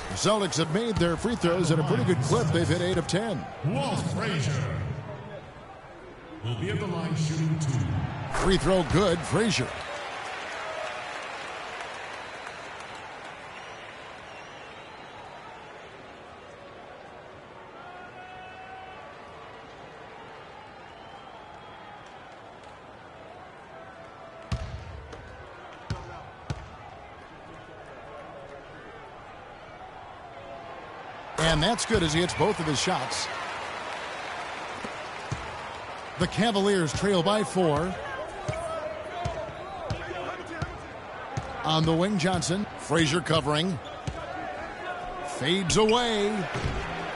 The Celtics have made their free throws at a pretty good clip. They've hit 8 of 10. Walt Frazier will be at the line shooting 2. Free throw good, Frazier. And that's good as he hits both of his shots. The Cavaliers trail by 4. On the wing, Johnson. Frazier covering. Fades away.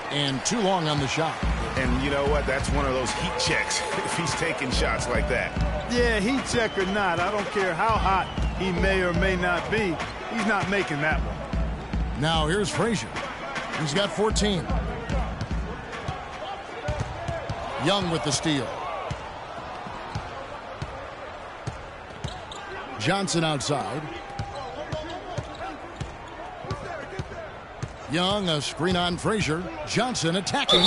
And too long on the shot. And you know what? That's one of those heat checks if he's taking shots like that. Yeah, heat check or not, I don't care how hot he may or may not be. He's not making that one. Now here's Frazier. He's got 14. Young with the steal. Johnson outside. Young, a screen on Frazier. Johnson attacking.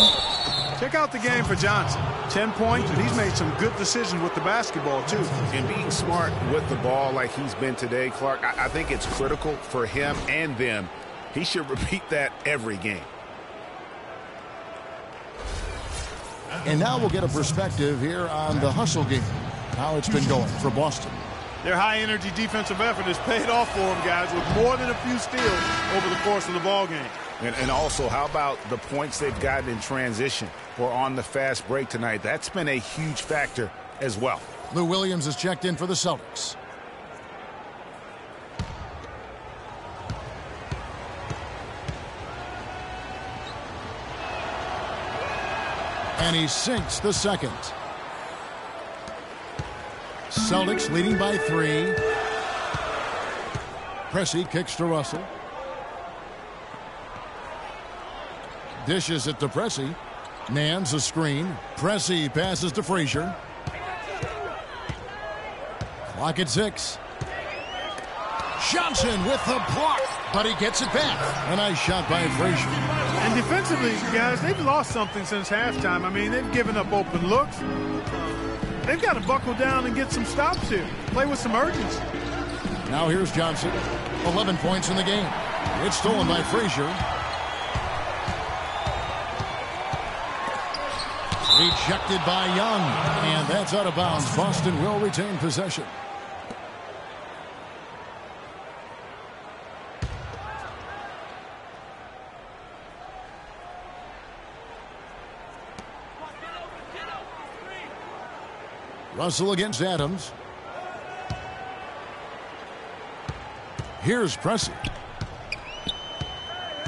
Check out the game for Johnson. 10 points, and he's made some good decisions with the basketball, too. And being smart with the ball like he's been today, Clark, I think it's critical for him and them. He should repeat that every game. And now we'll get a perspective here on the hustle game. How it's been going for Boston. Their high-energy defensive effort has paid off for them, guys, with more than a few steals over the course of the ball game. And also, how about the points they've gotten in transition or on the fast break tonight? That's been a huge factor as well. Lou Williams is checked in for the Celtics. And he sinks the second. Celtics leading by 3. Pressey kicks to Russell. Dishes it to Pressey. Nance a screen. Pressey passes to Frazier. Clock at 6. Johnson with the block, but he gets it back. A nice shot by Frazier. And defensively, guys, they've lost something since halftime. I mean, they've given up open looks. They've got to buckle down and get some stops here. Play with some urgency. Now here's Johnson. 11 points in the game. It's stolen by Frazier. Rejected by Young. And that's out of bounds. Boston will retain possession. Russell against Adams. Here's Pressey.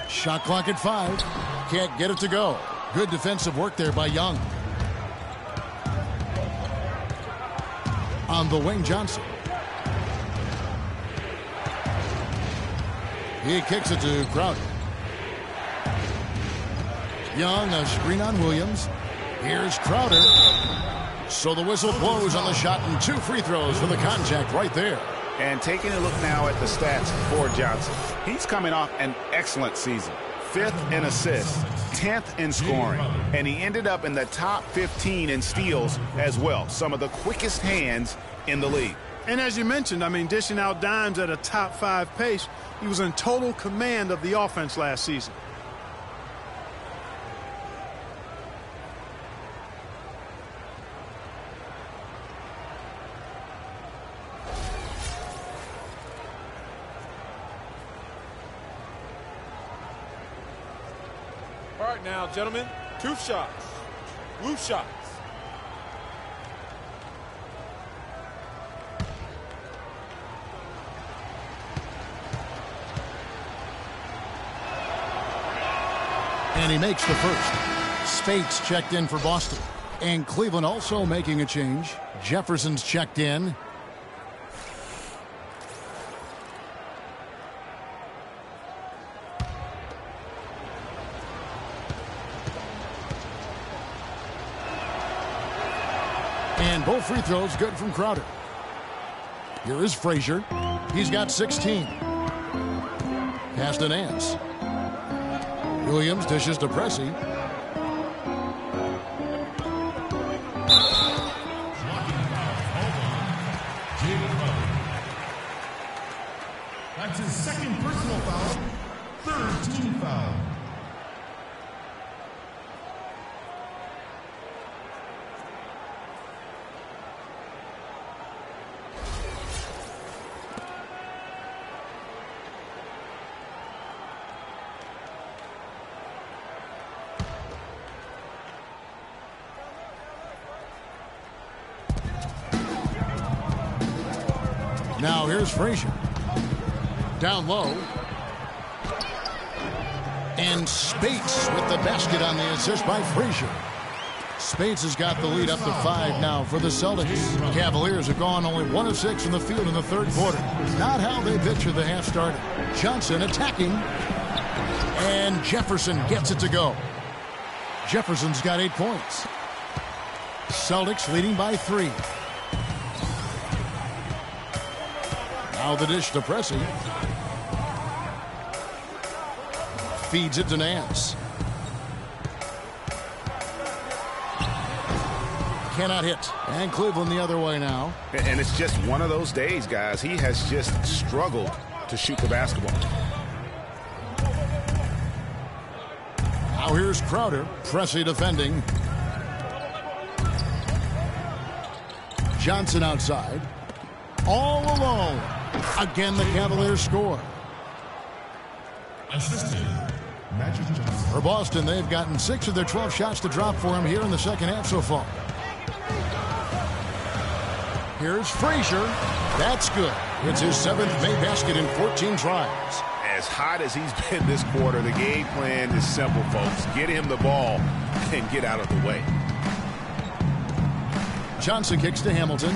Shot clock at 5. Can't get it to go. Good defensive work there by Young. On the wing, Johnson. He kicks it to Crowder. Young, a screen on Williams. Here's Crowder. So the whistle blows on the shot and 2 free throws for the contact right there. And taking a look now at the stats for Johnson. He's coming off an excellent season. 5th in assists, 10th in scoring, and he ended up in the top 15 in steals as well. Some of the quickest hands in the league. And as you mentioned, I mean, dishing out dimes at a top 5 pace, he was in total command of the offense last season. All right now, gentlemen, 2 shots. Loose shots. And he makes the first. Spates checked in for Boston. And Cleveland also making a change. Jefferson's checked in. And both free throws good from Crowder. Here is Frazier. He's got 16. Pass to Nance. Williams dishes to Pressey. That's his second personal foul. Third team foul. Now here's Frazier. Down low. And Spates with the basket on the assist by Frazier. Spates has got the lead up to 5 now for the Celtics. Cavaliers have gone only 1 of 6 from the field in the third quarter. Not how they picture the half started. Johnson attacking. And Jefferson gets it to go. Jefferson's got 8 points. Celtics leading by 3. Now the dish to Pressey. Feeds it to Nance. Cannot hit. And Cleveland the other way now. And it's just one of those days, guys. He has just struggled to shoot the basketball. Now here's Crowder. Pressey defending. Johnson outside. All alone. Again, the Cavaliers score. For Boston, they've gotten 6 of their 12 shots to drop for him here in the second half so far. Here's Frazier. That's good. It's his 7th made basket in 14 tries. As hot as he's been this quarter, the game plan is simple, folks. Get him the ball and get out of the way. Johnson kicks to Hamilton.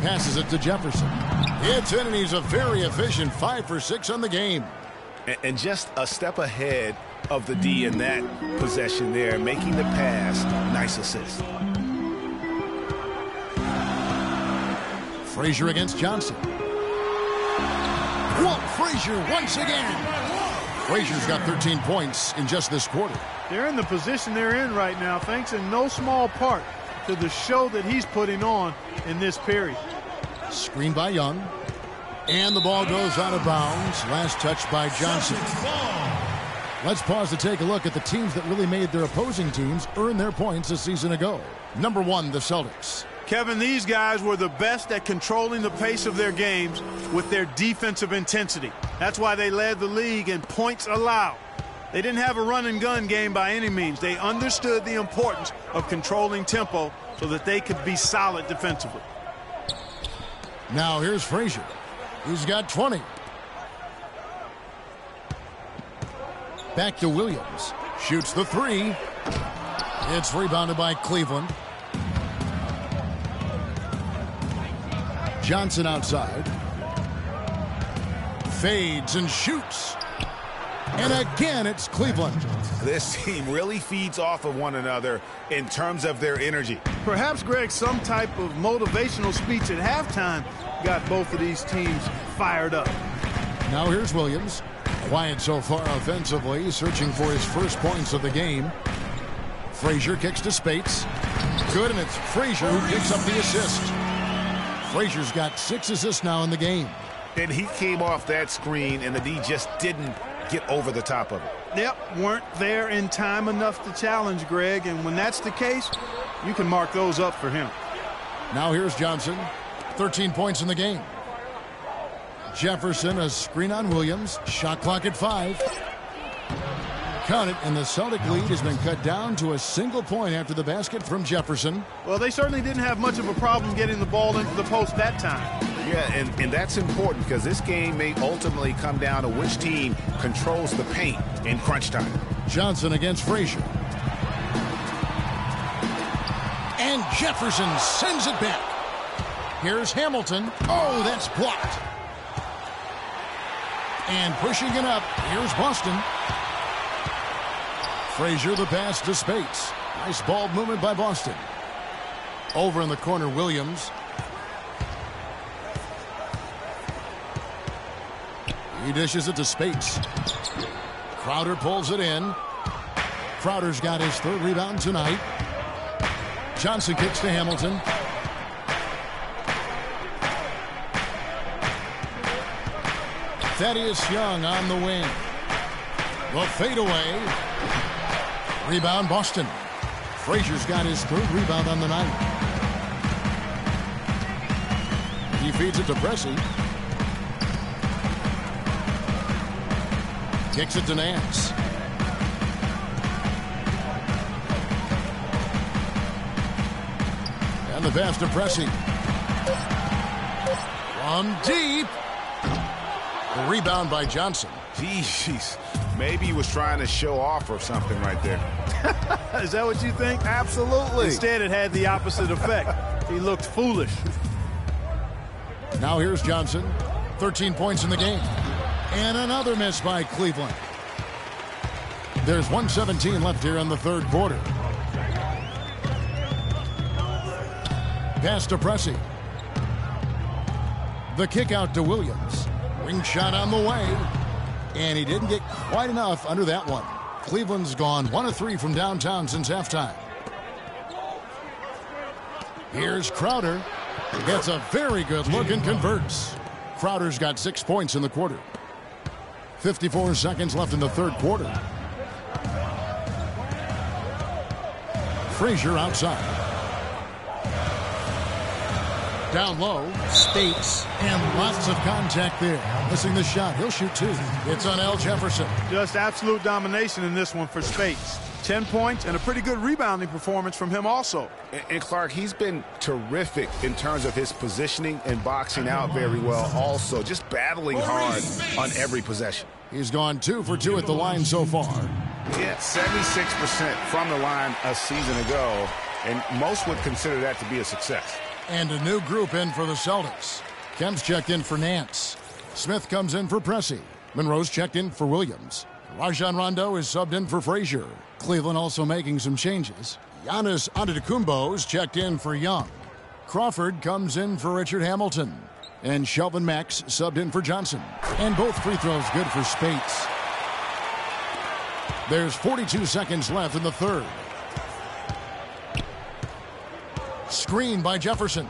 Passes it to Jefferson. It's in, and he's a very efficient 5 for 6 on the game. And just a step ahead of the D in that possession there, making the pass. Nice assist. Frazier against Johnson. Walt Frazier once again. Frazier's got 13 points in just this quarter. They're in the position they're in right now, thanks in no small part to the show that he's putting on in this period. Screen by Young. And the ball goes out of bounds. Last touch by Johnson. Let's pause to take a look at the teams that really made their opposing teams earn their points a season ago. Number 1, the Celtics. Kevin, these guys were the best at controlling the pace of their games with their defensive intensity. That's why they led the league in points allowed. They didn't have a run-and-gun game by any means. They understood the importance of controlling tempo so that they could be solid defensively. Now here's Frazier. He's got 20. Back to Williams. Shoots the 3. It's rebounded by Cleveland. Johnson outside. Fades and shoots. And again, it's Cleveland. This team really feeds off of one another in terms of their energy. Perhaps, Greg, some type of motivational speech at halftime got both of these teams fired up. Now here's Williams. Quiet so far offensively, searching for his first points of the game. Frazier kicks to Spates. Good, and it's Frazier who picks up the assist. Frazier's got 6 assists now in the game. And he came off that screen, and the D just didn't get over the top of it. Yep, weren't there in time enough to challenge, Greg, and when that's the case, you can mark those up for him. Now here's Johnson. 13 points in the game. Jefferson, a screen on Williams. Shot clock at 5. Count it, and the Celtic lead has been cut down to a single point after the basket from Jefferson. Well, they certainly didn't have much of a problem getting the ball into the post that time. Yeah, and that's important because this game may ultimately come down to which team controls the paint in crunch time. Johnson against Frazier. And Jefferson sends it back. Here's Hamilton. Oh, that's blocked. And pushing it up, here's Boston. Frazier the pass to Spates. Nice ball movement by Boston. Over in the corner, Williams. He dishes it to Spates. Crowder pulls it in. Crowder's got his 3rd rebound tonight. Johnson kicks to Hamilton. Thaddeus Young on the wing. The fadeaway. Rebound Boston. Frazier's got his 3rd rebound on the night. He feeds it to Pressey. Kicks it to Nance. And the pass to Pressey. From deep. The rebound by Johnson. Jeez, maybe he was trying to show off or something right there. Is that what you think? Absolutely. Instead, it had the opposite effect. He looked foolish. Now here's Johnson. 13 points in the game. And another miss by Cleveland. There's 1:17 left here in the 3rd quarter. Pass to Pressey. The kick out to Williams. Wing shot on the way. And he didn't get quite enough under that one. Cleveland's gone 1 of 3 from downtown since halftime. Here's Crowder. Gets a very good look and converts. Crowder's got 6 points in the quarter. 54 seconds left in the 3rd quarter. Frazier outside. Down low, Spates, and lots of contact there. Missing the shot. He'll shoot 2. It's on Al Jefferson. Just absolute domination in this one for Spates. 10 points and a pretty good rebounding performance from him also. And Clark, he's been terrific in terms of his positioning and boxing out very well also. Just battling hard on every possession. He's gone 2 for 2 at the line so far. Yeah, 76% from the line a season ago, and most would consider that to be a success. And a new group in for the Celtics. Kemp's checked in for Nance. Smith comes in for Pressey. Monroe's checked in for Williams. Rajon Rondo is subbed in for Frazier. Cleveland also making some changes. Giannis Antetokounmpo is checked in for Young. Crawford comes in for Richard Hamilton. And Shelvin Max subbed in for Johnson. And both free throws good for Spates. There's 42 seconds left in the 3rd. Screen by Jefferson.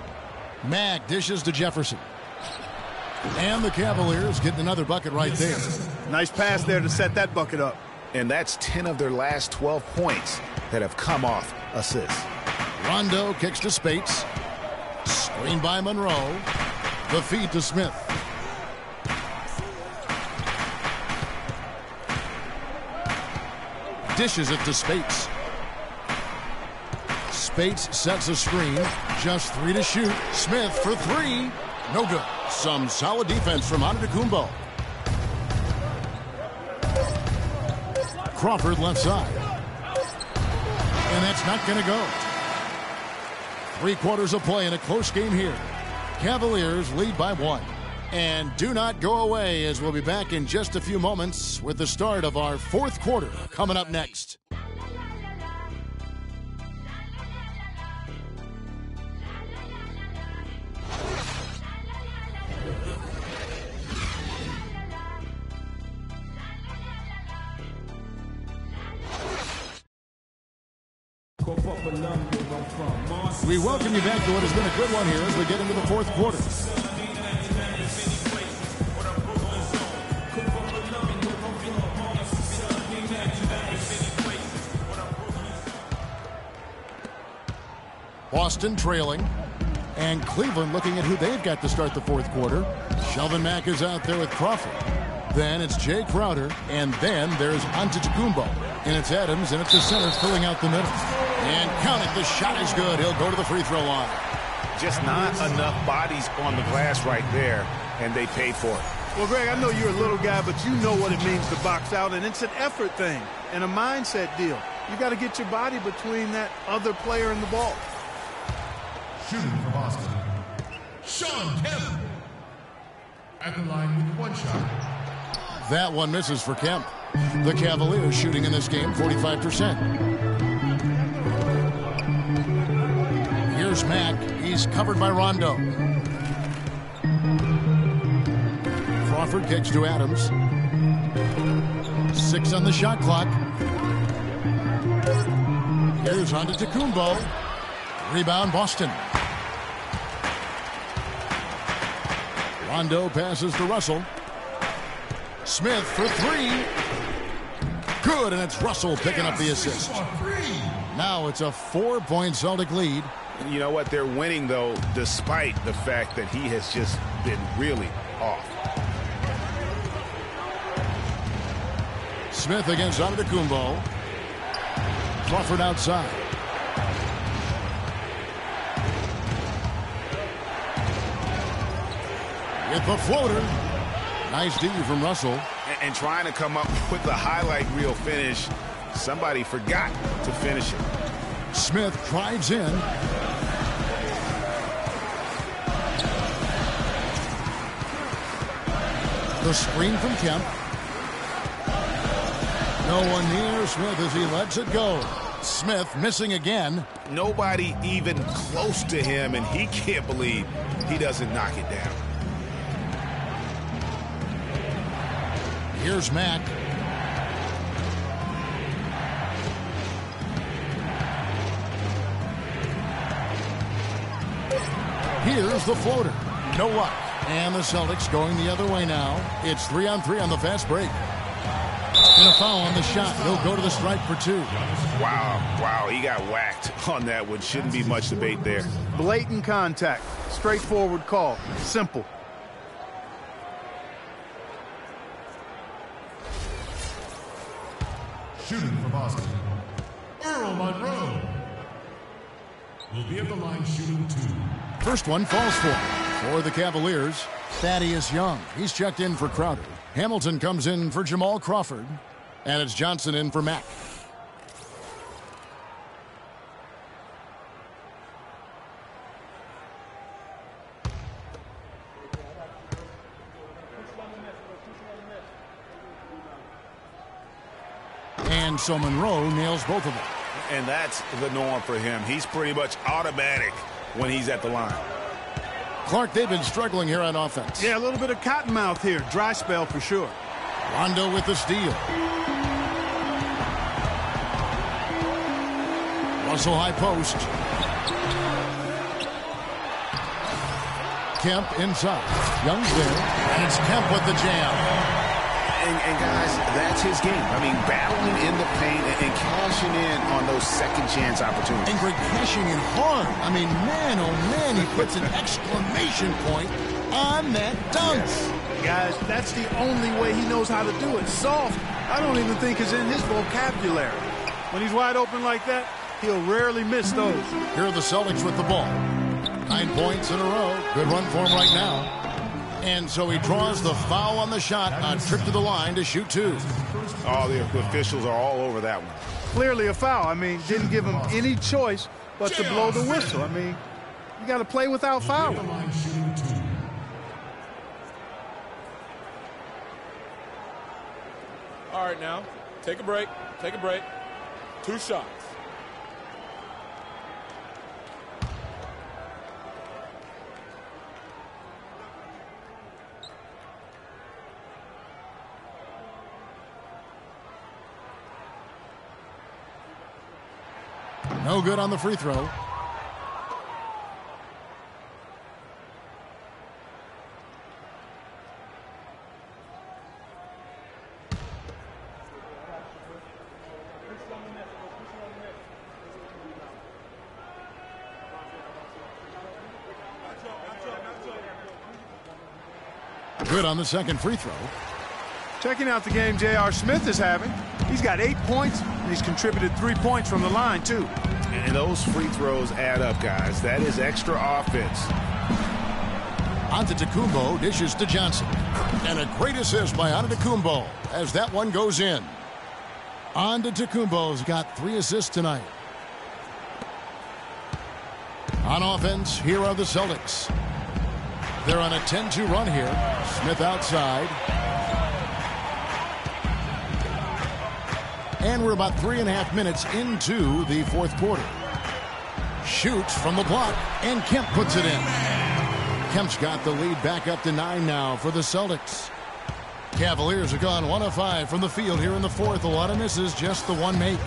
Mag dishes to Jefferson. And the Cavaliers getting another bucket right there. Nice pass there to set that bucket up. And that's 10 of their last 12 points that have come off assists. Rondo kicks to Spates. Screen by Monroe. The feed to Smith. Dishes it to Spates. Spates sets a screen. Just 3 to shoot. Smith for 3. No good. Some solid defense from Antetokounmpo. Crawford left side. And that's not going to go. 3 quarters of play in a close game here. Cavaliers lead by 1. And do not go away, as we'll be back in just a few moments with the start of our 4th quarter coming up next. We welcome you back to what has been a good one here as we get into the 4th quarter. Boston trailing, and Cleveland looking at who they've got to start the 4th quarter. Shelvin Mack is out there with Crawford. Then it's Jay Crowder, and then there's Antetokounmpo. And it's Adams, and it's the center filling out the middle. And count it, the shot is good. He'll go to the free throw line. Just not enough bodies on the glass right there, and they paid for it. Well, Greg, I know you're a little guy, but you know what it means to box out, and it's an effort thing and a mindset deal. You got to get your body between that other player and the ball. Shooting for Boston, Shawn Kemp. At the line with 1 shot. That one misses for Kemp. The Cavaliers shooting in this game 45%. Here's Mack. He's covered by Rondo. Crawford kicks to Adams. 6 on the shot clock. Here's Antetokounmpo. Rebound Boston. Rondo passes to Russell. Smith for 3. Good, and it's Russell picking up the assist. Now it's a 4-point Celtic lead. You know what? They're winning, though, despite the fact that he has just been really off. Smith against Antetokounmpo. Crawford outside. With the floater. Nice D from Russell. And trying to come up with the highlight reel finish. Somebody forgot to finish it. Smith drives in. The screen from Kemp. No one near Smith as he lets it go. Smith missing again. Nobody even close to him, and he can't believe he doesn't knock it down. Here's Mack. Here's the floater. No luck. And the Celtics going the other way now. It's 3-on-3 on the fast break. And a foul on the shot. He'll go to the stripe for 2. Wow, he got whacked on that one. Shouldn't be much debate there. Blatant contact. Straightforward call. Simple. Shooting for Boston, Earl Monroe will be at the line shooting 2. First one falls for the Cavaliers. Thaddeus Young. He's checked in for Crowder. Hamilton comes in for Jamal Crawford. And it's Johnson in for Mack. And so Monroe nails both of them. And that's the norm for him. He's pretty much automatic when he's at the line. Clark, they've been struggling here on offense. Yeah, a little bit of cottonmouth here. Dry spell for sure. Rondo with the steal. Russell high post. Kemp inside. Young's there. And it's Kemp with the jam. And guys, that's his game. I mean, battling in the paint and cashing in on those second chance opportunities. And Greg cashing in hard. I mean, man, oh man, he puts an exclamation point on that dunk. Yes. Guys, that's the only way he knows how to do it. Soft, I don't even think is in his vocabulary. When he's wide open like that, he'll rarely miss those. Here are the Celtics with the ball. 9 points in a row. Good run for him right now. And so he draws the foul on the shot, a trip to the line to shoot 2. Oh, the officials are all over that one. Clearly a foul. I mean, didn't give him any choice but to blow the whistle. I mean, you got to play without foul. All right, now, take a break. 2 shots. No good on the free throw. Good on the second free throw. Checking out the game J.R. Smith is having. He's got 8 points, and he's contributed 3 points from the line, too. And those free throws add up, guys. That is extra offense. Antetokounmpo dishes to Johnson. And a great assist by Antetokounmpo as that one goes in. Antetokounmpo's got 3 assists tonight. On offense, here are the Celtics. They're on a 10-2 run here. Smith outside. And we're about 3.5 minutes into the fourth quarter. shoots from the block, and Kemp puts it in. Kemp's got the lead back up to 9 now for the Celtics. Cavaliers have gone 1 of 5 from the field here in the fourth. A lot of misses, just the one make.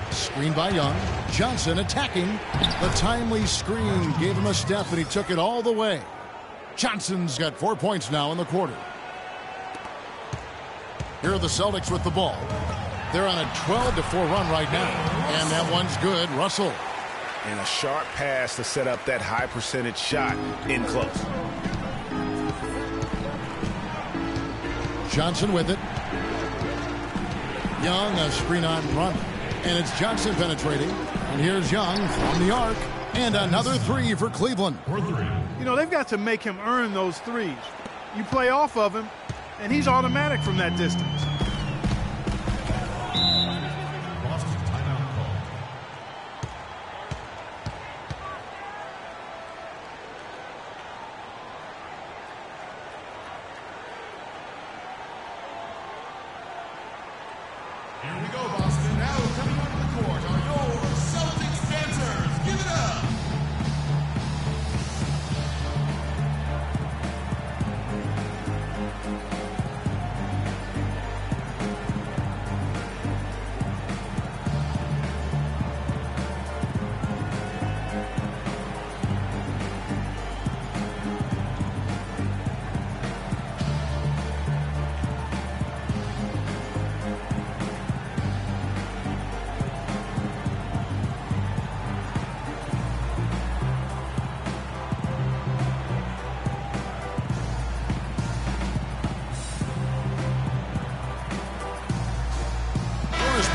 Screen by Young. Johnson attacking. The timely screen gave him a step, and he took it all the way. Johnson's got 4 points now in the quarter. Here are the Celtics with the ball. They're on a 12-4 run right now, and that one's good. Russell. And a sharp pass to set up that high percentage shot in close. Johnson with it. Young, a screen on run. And it's Johnson penetrating. And here's Young from the arc. And another three for Cleveland. You know, they've got to make him earn those threes. You play off of him, and he's automatic from that distance. Here we go, Boston. Now coming onto the court are your Celtics dancers. Give it up.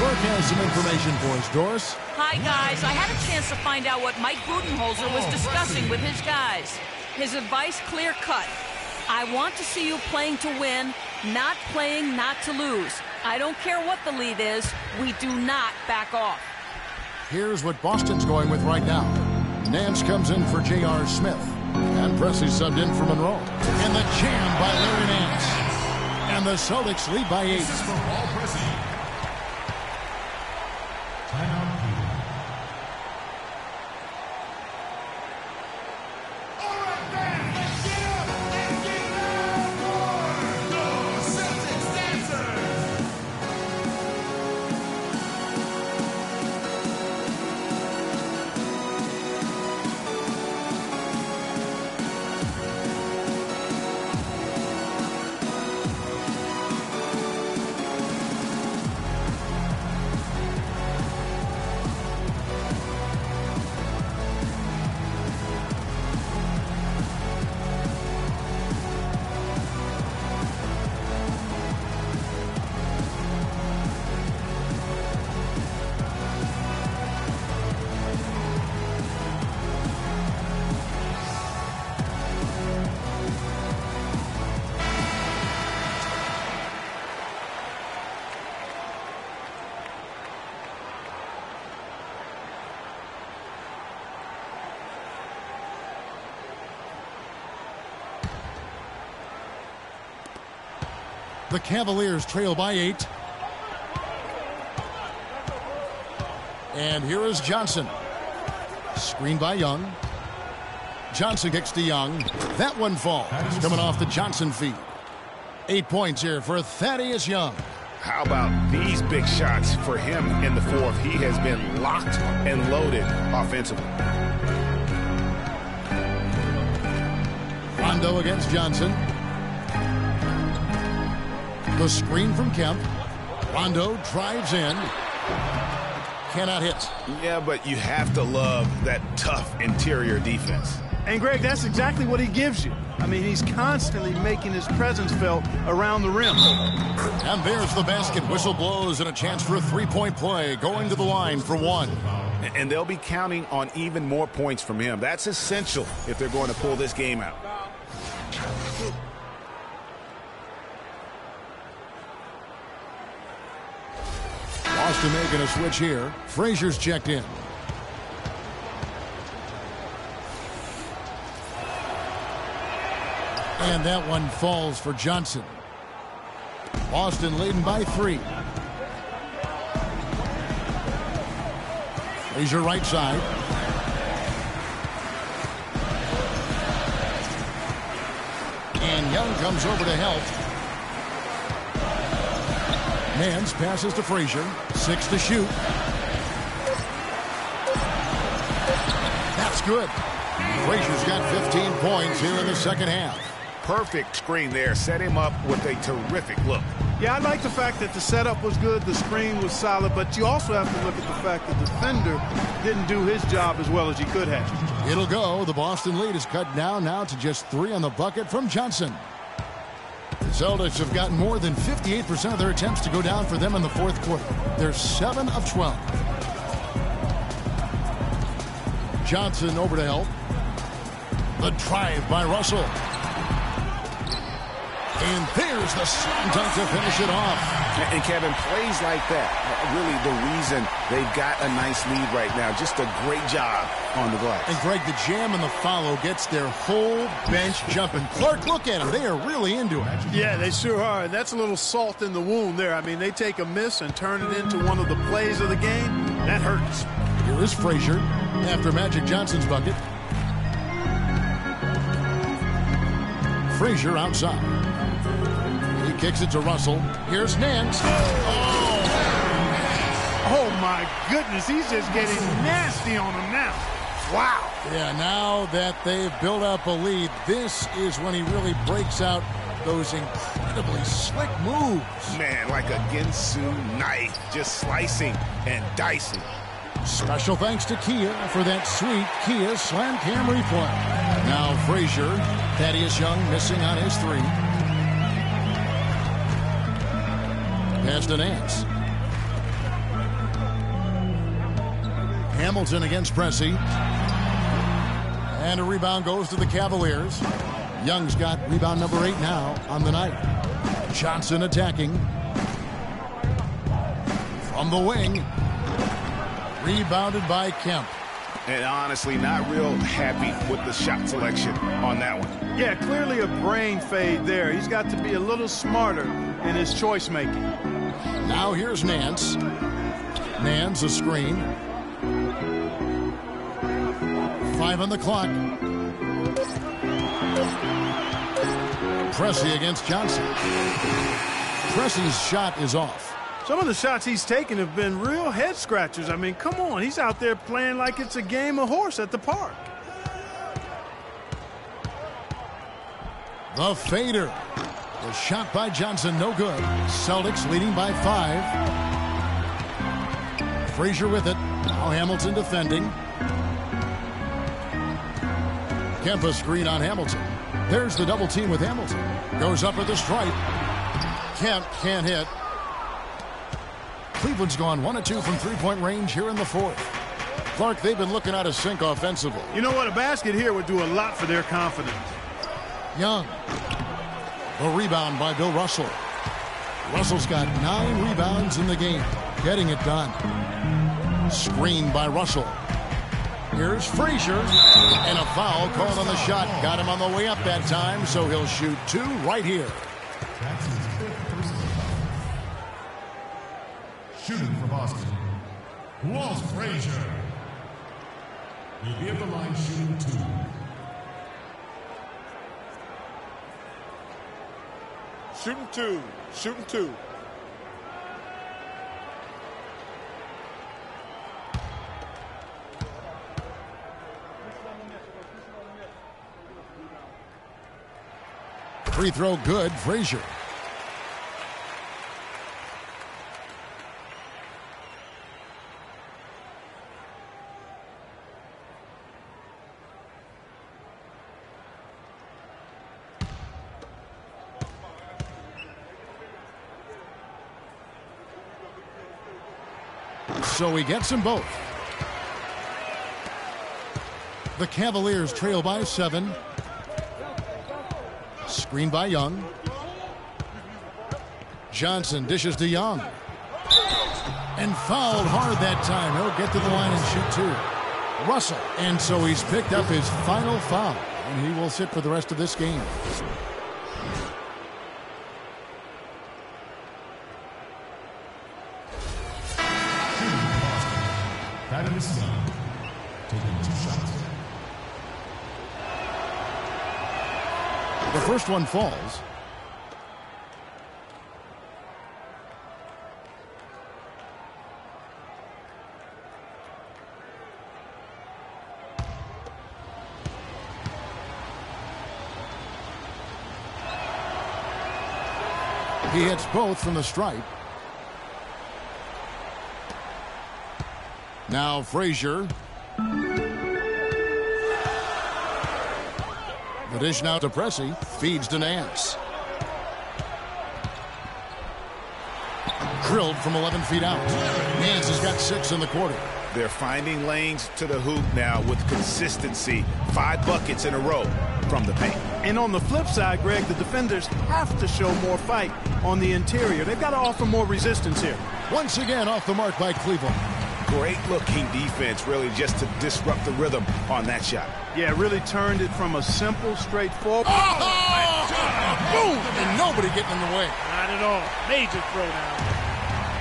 Burke has some information for us. Doris? Hi, guys. I had a chance to find out what Mike Budenholzer was discussing with his guys. His advice clear-cut. I want to see you playing to win, not playing not to lose. I don't care what the lead is. We do not back off. Here's what Boston's going with right now. Nance comes in for J.R. Smith. And Pressey subbed in for Monroe. And the jam by Larry Nance. And the Celtics lead by 8. This is for Paul Pressey. The Cavaliers trail by 8. And here is Johnson. Screen by Young. Johnson kicks to Young. That one falls. Coming off the Johnson feed. 8 points here for Thaddeus Young. How about these big shots for him in the fourth? He has been locked and loaded offensively. Rondo against Johnson. The screen from Kemp. Rondo drives in. Cannot hit. Yeah, but you have to love that tough interior defense. And, Greg, that's exactly what he gives you. I mean, he's constantly making his presence felt around the rim. And there's the basket. Whistle blows and a chance for a three-point play. Going to the line for one. And they'll be counting on even more points from him. That's essential if they're going to pull this game out. Boston making a switch here. Frazier's checked in. And that one falls for Johnson. Boston leading by 3. Frazier right side. And Young comes over to help. Nance passes to Frazier. 6 to shoot. That's good. Frazier's got 15 points here in the second half. Perfect screen there. Set him up with a terrific look. Yeah, I like the fact that the setup was good, the screen was solid, but you also have to look at the fact that the defender didn't do his job as well as he could have. It'll go. The Boston lead is cut down now to just 3 on the bucket from Johnson. The Celtics have gotten more than 58% of their attempts to go down for them in the fourth quarter. They're 7 of 12. Johnson over to help. The drive by Russell. And there's the slam dunk to finish it off. And Kevin, plays like that are really the reason they've got a nice lead right now. Just a great job on the glass. And Greg, the jam and the follow gets their whole bench jumping. Clark, look at them. They are really into it. Yeah, they sure are. And that's a little salt in the wound there. I mean, they take a miss and turn it into one of the plays of the game. That hurts. Here is Frazier after Magic Johnson's bucket. Frazier outside. He kicks it to Russell. Here's Nance. Oh, my goodness. He's just getting nasty on him now. Wow. Yeah, now that they've built up a lead, this is when he really breaks out those incredibly slick moves. Man, like a Ginsu knife, just slicing and dicing. Special thanks to Kia for that sweet Kia Slam Cam replay. Now Frazier, Thaddeus Young missing on his 3. Pass to Nance. Hamilton against Pressey. And a rebound goes to the Cavaliers. Young's got rebound number 8 now on the night. Johnson attacking. From the wing. Rebounded by Kemp. And honestly, not real happy with the shot selection on that one. Yeah, clearly a brain fade there. He's got to be a little smarter in his choice making. Now here's Nance. Nance a screen. 5 on the clock. Pressey against Johnson. Pressey's shot is off. Some of the shots he's taken have been real head scratchers. I mean, come on. He's out there playing like it's a game of horse at the park. The fader. The shot by Johnson, no good. Celtics leading by 5. Frazier with it. Now Hamilton defending. Kemp a screen on Hamilton. There's the double team with Hamilton. Goes up at the stripe. Kemp can't hit. Cleveland's gone 1 of 2 from three-point range here in the fourth. Clark, they've been looking out of sync offensively. You know what? A basket here would do a lot for their confidence. Young. A rebound by Bill Russell. Russell's got 9 rebounds in the game. Getting it done. Screen by Russell. Here's Frazier. And a foul called on the shot. Got him on the way up that time, so he'll shoot 2 right here. Shooting for Boston, Walt Frazier. He'll be at the line shooting 2. Shooting 2. Shooting 2. Free throw good, Frazier. So he gets them both. The Cavaliers trail by 7. Screen by Young. Johnson dishes to Young. And fouled hard that time. He'll get to the line and shoot 2. Russell. And so he's picked up his final foul. And he will sit for the rest of this game. Thaddeus Young, taking 2 shots. The first one falls. He hits both from the stripe. Now Frazier. The dish now to Pressey. Feeds to Nance. Drilled from 11 feet out. Nance has got 6 in the quarter. They're finding lanes to the hoop now with consistency. 5 buckets in a row from the paint. And on the flip side, Greg, the defenders have to show more fight on the interior. They've got to offer more resistance here. Once again off the mark by Cleveland. Great looking defense, really, just to disrupt the rhythm on that shot. Yeah, really turned it from a simple, straightforward. Boom! And nobody getting in the way. Not at all. Major throwdown.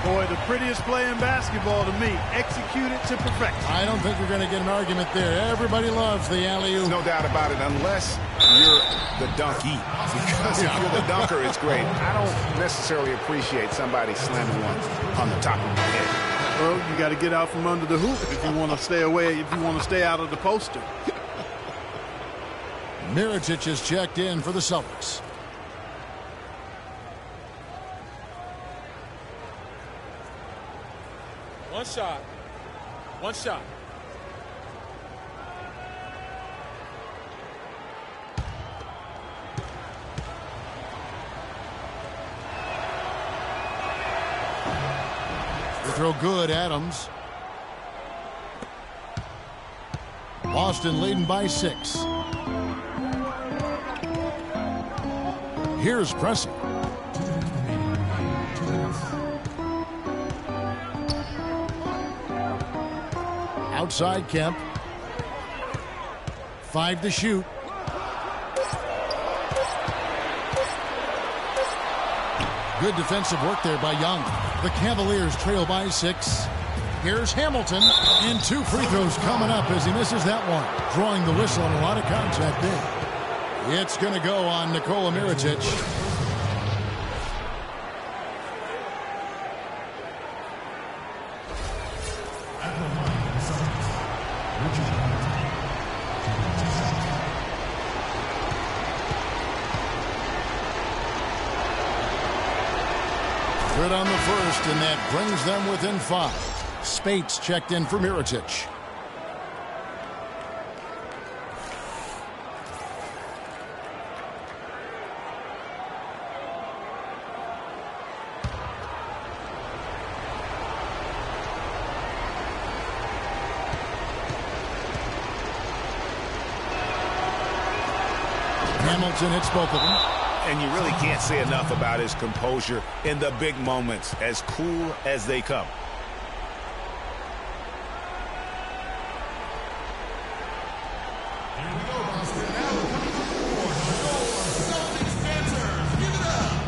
Boy, the prettiest play in basketball to me. Executed to perfection. I don't think we're going to get an argument there. Everybody loves the alley-oop. No doubt about it, unless you're the donkey. Because if you're the dunker, it's great. I don't necessarily appreciate somebody slamming one on the top of my head. Well, you got to get out from under the hoop if you want to stay away, if you want to stay out of the poster. Mirotic is checked in for the Celtics. One shot. One shot. They throw good, Adams. Boston leading by 6. Here's Pressey. Outside Kemp. 5 to shoot. Good defensive work there by Young. The Cavaliers trail by 6. Here's Hamilton. And 2 free throws coming up as he misses that one. Drawing the whistle and a lot of contact there. It's going to go on Nikola Mirotic. Good on the first, and that brings them within 5. Spates checked in for Mirotic. Hamilton hits both of them. And you really can't say enough about his composure in the big moments, as cool as they come. Here we go, Boston. Now coming to the court, Celtics Panthers. Give it up.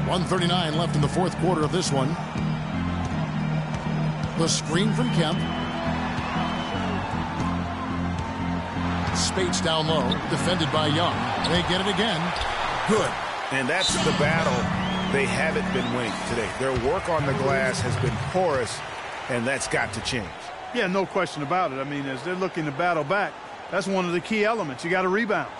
.139 left in the fourth quarter of this one. The screen from Kemp. Spates down low, defended by Young. They get it again. Good. And that's the battle they haven't been winning today. Their work on the glass has been porous, and that's got to change. Yeah, no question about it. I mean, as they're looking to battle back, that's one of the key elements. You got to rebound.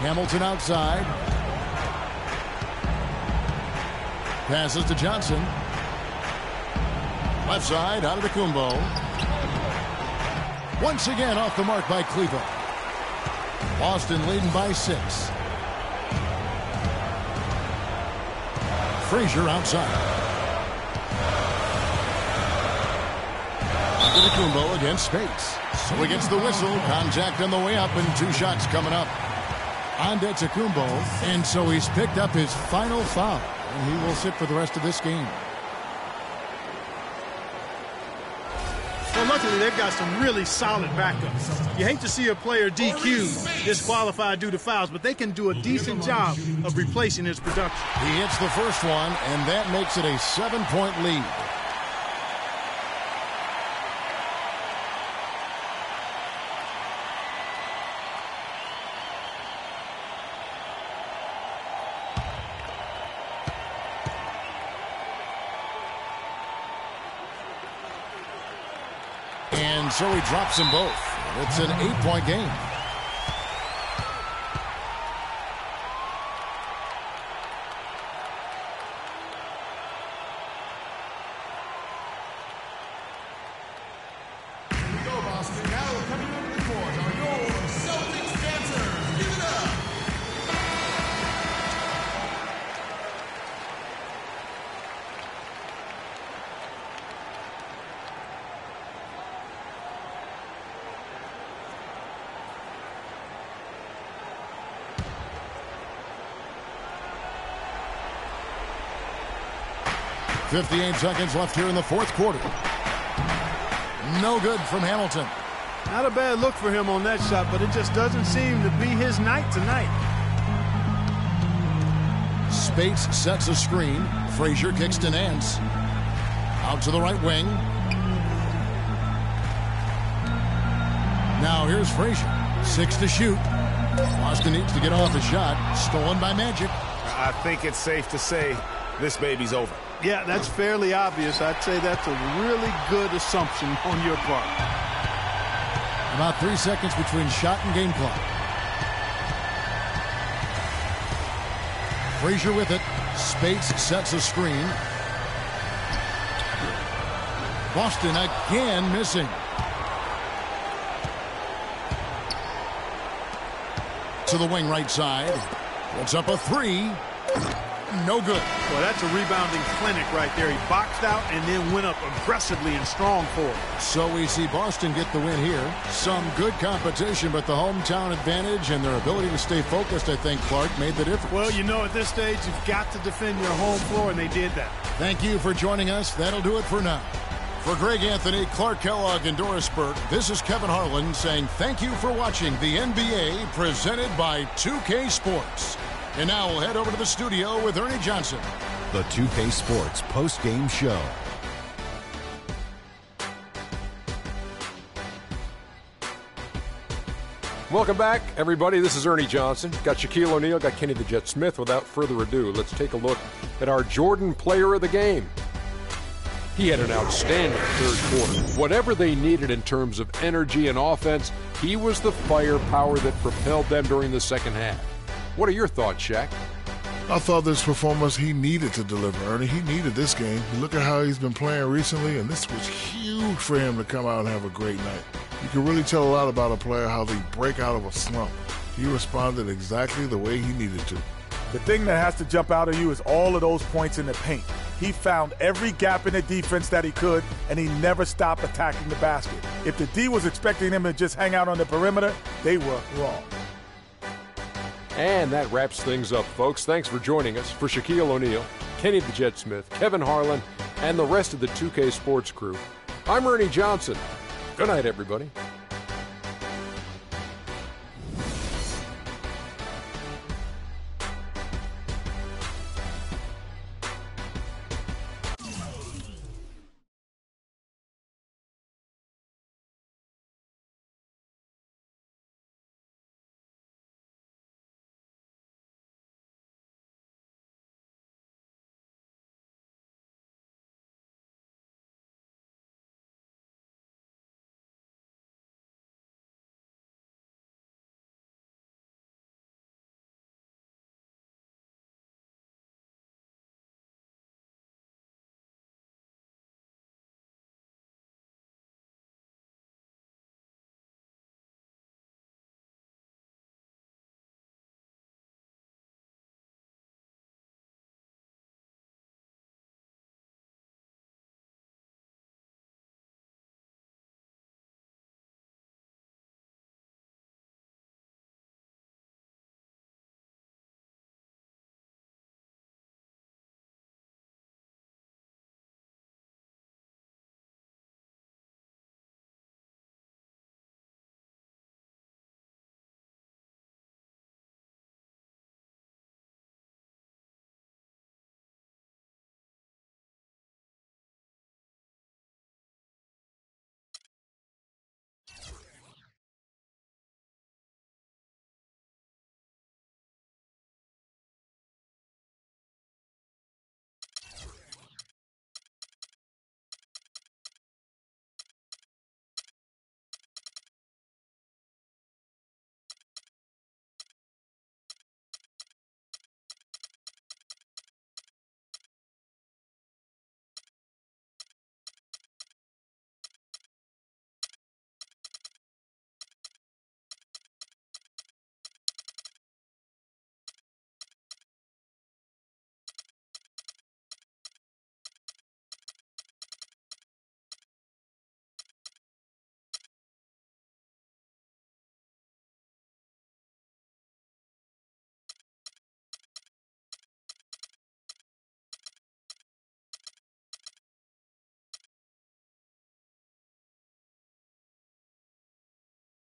Hamilton outside. Passes to Johnson. Left side, Antetokounmpo. Once again off the mark by Cleveland. Boston leading by 6. Frazier outside. Antetokounmpo against Spates. So he gets the whistle. Contact on the way up and 2 shots coming up. Antetokounmpo, and so he's picked up his final foul, and he will sit for the rest of this game. Well, luckily, they've got some really solid backups. You hate to see a player DQ'd, disqualified due to fouls, but they can do a decent job of replacing his production. He hits the first one, and that makes it a 7-point lead. And so he drops them both. It's an 8-point game. Here we go, Boston. Now coming over the court are your Celtics dancers. Give it up. .58 seconds left here in the fourth quarter. No good from Hamilton. Not a bad look for him on that shot, but it just doesn't seem to be his night tonight. Spates sets a screen. Frazier kicks to Nance. Out to the right wing. Now here's Frazier. 6 to shoot. Boston needs to get off the shot. Stolen by Magic. I think it's safe to say this baby's over. Yeah, that's fairly obvious. I'd say that's a really good assumption on your part. About 3 seconds between shot and game clock. Frazier with it. Spates sets a screen. Boston again missing. To the wing right side. Puts up a 3. No good. Well, that's a rebounding clinic right there. He boxed out and then went up aggressively and strong for it. So we see Boston get the win here. Some good competition, but the hometown advantage and their ability to stay focused, I think, Clark, made the difference. Well, you know, at this stage, you've got to defend your home floor, and they did that. Thank you for joining us. That'll do it for now. For Greg Anthony, Clark Kellogg, and Doris Burke, this is Kevin Harlan saying thank you for watching the NBA presented by 2K Sports. And now we'll head over to the studio with Ernie Johnson. The 2K Sports post-game show. Welcome back, everybody. This is Ernie Johnson. Got Shaquille O'Neal, got Kenny the Jet Smith. Without further ado, let's take a look at our Jordan player of the game. He had an outstanding third quarter. Whatever they needed in terms of energy and offense, he was the firepower that propelled them during the second half. What are your thoughts, Shaq? I thought this performance he needed to deliver, Ernie. He needed this game. You look at how he's been playing recently, and this was huge for him to come out and have a great night. You can really tell a lot about a player, how they break out of a slump. He responded exactly the way he needed to. The thing that has to jump out at you is all of those points in the paint. He found every gap in the defense that he could, and he never stopped attacking the basket. If the D was expecting him to just hang out on the perimeter, they were wrong. And that wraps things up, folks. Thanks for joining us. For Shaquille O'Neal, Kenny the Jet Smith, Kevin Harlan, and the rest of the 2K Sports crew, I'm Ernie Johnson. Good night, everybody.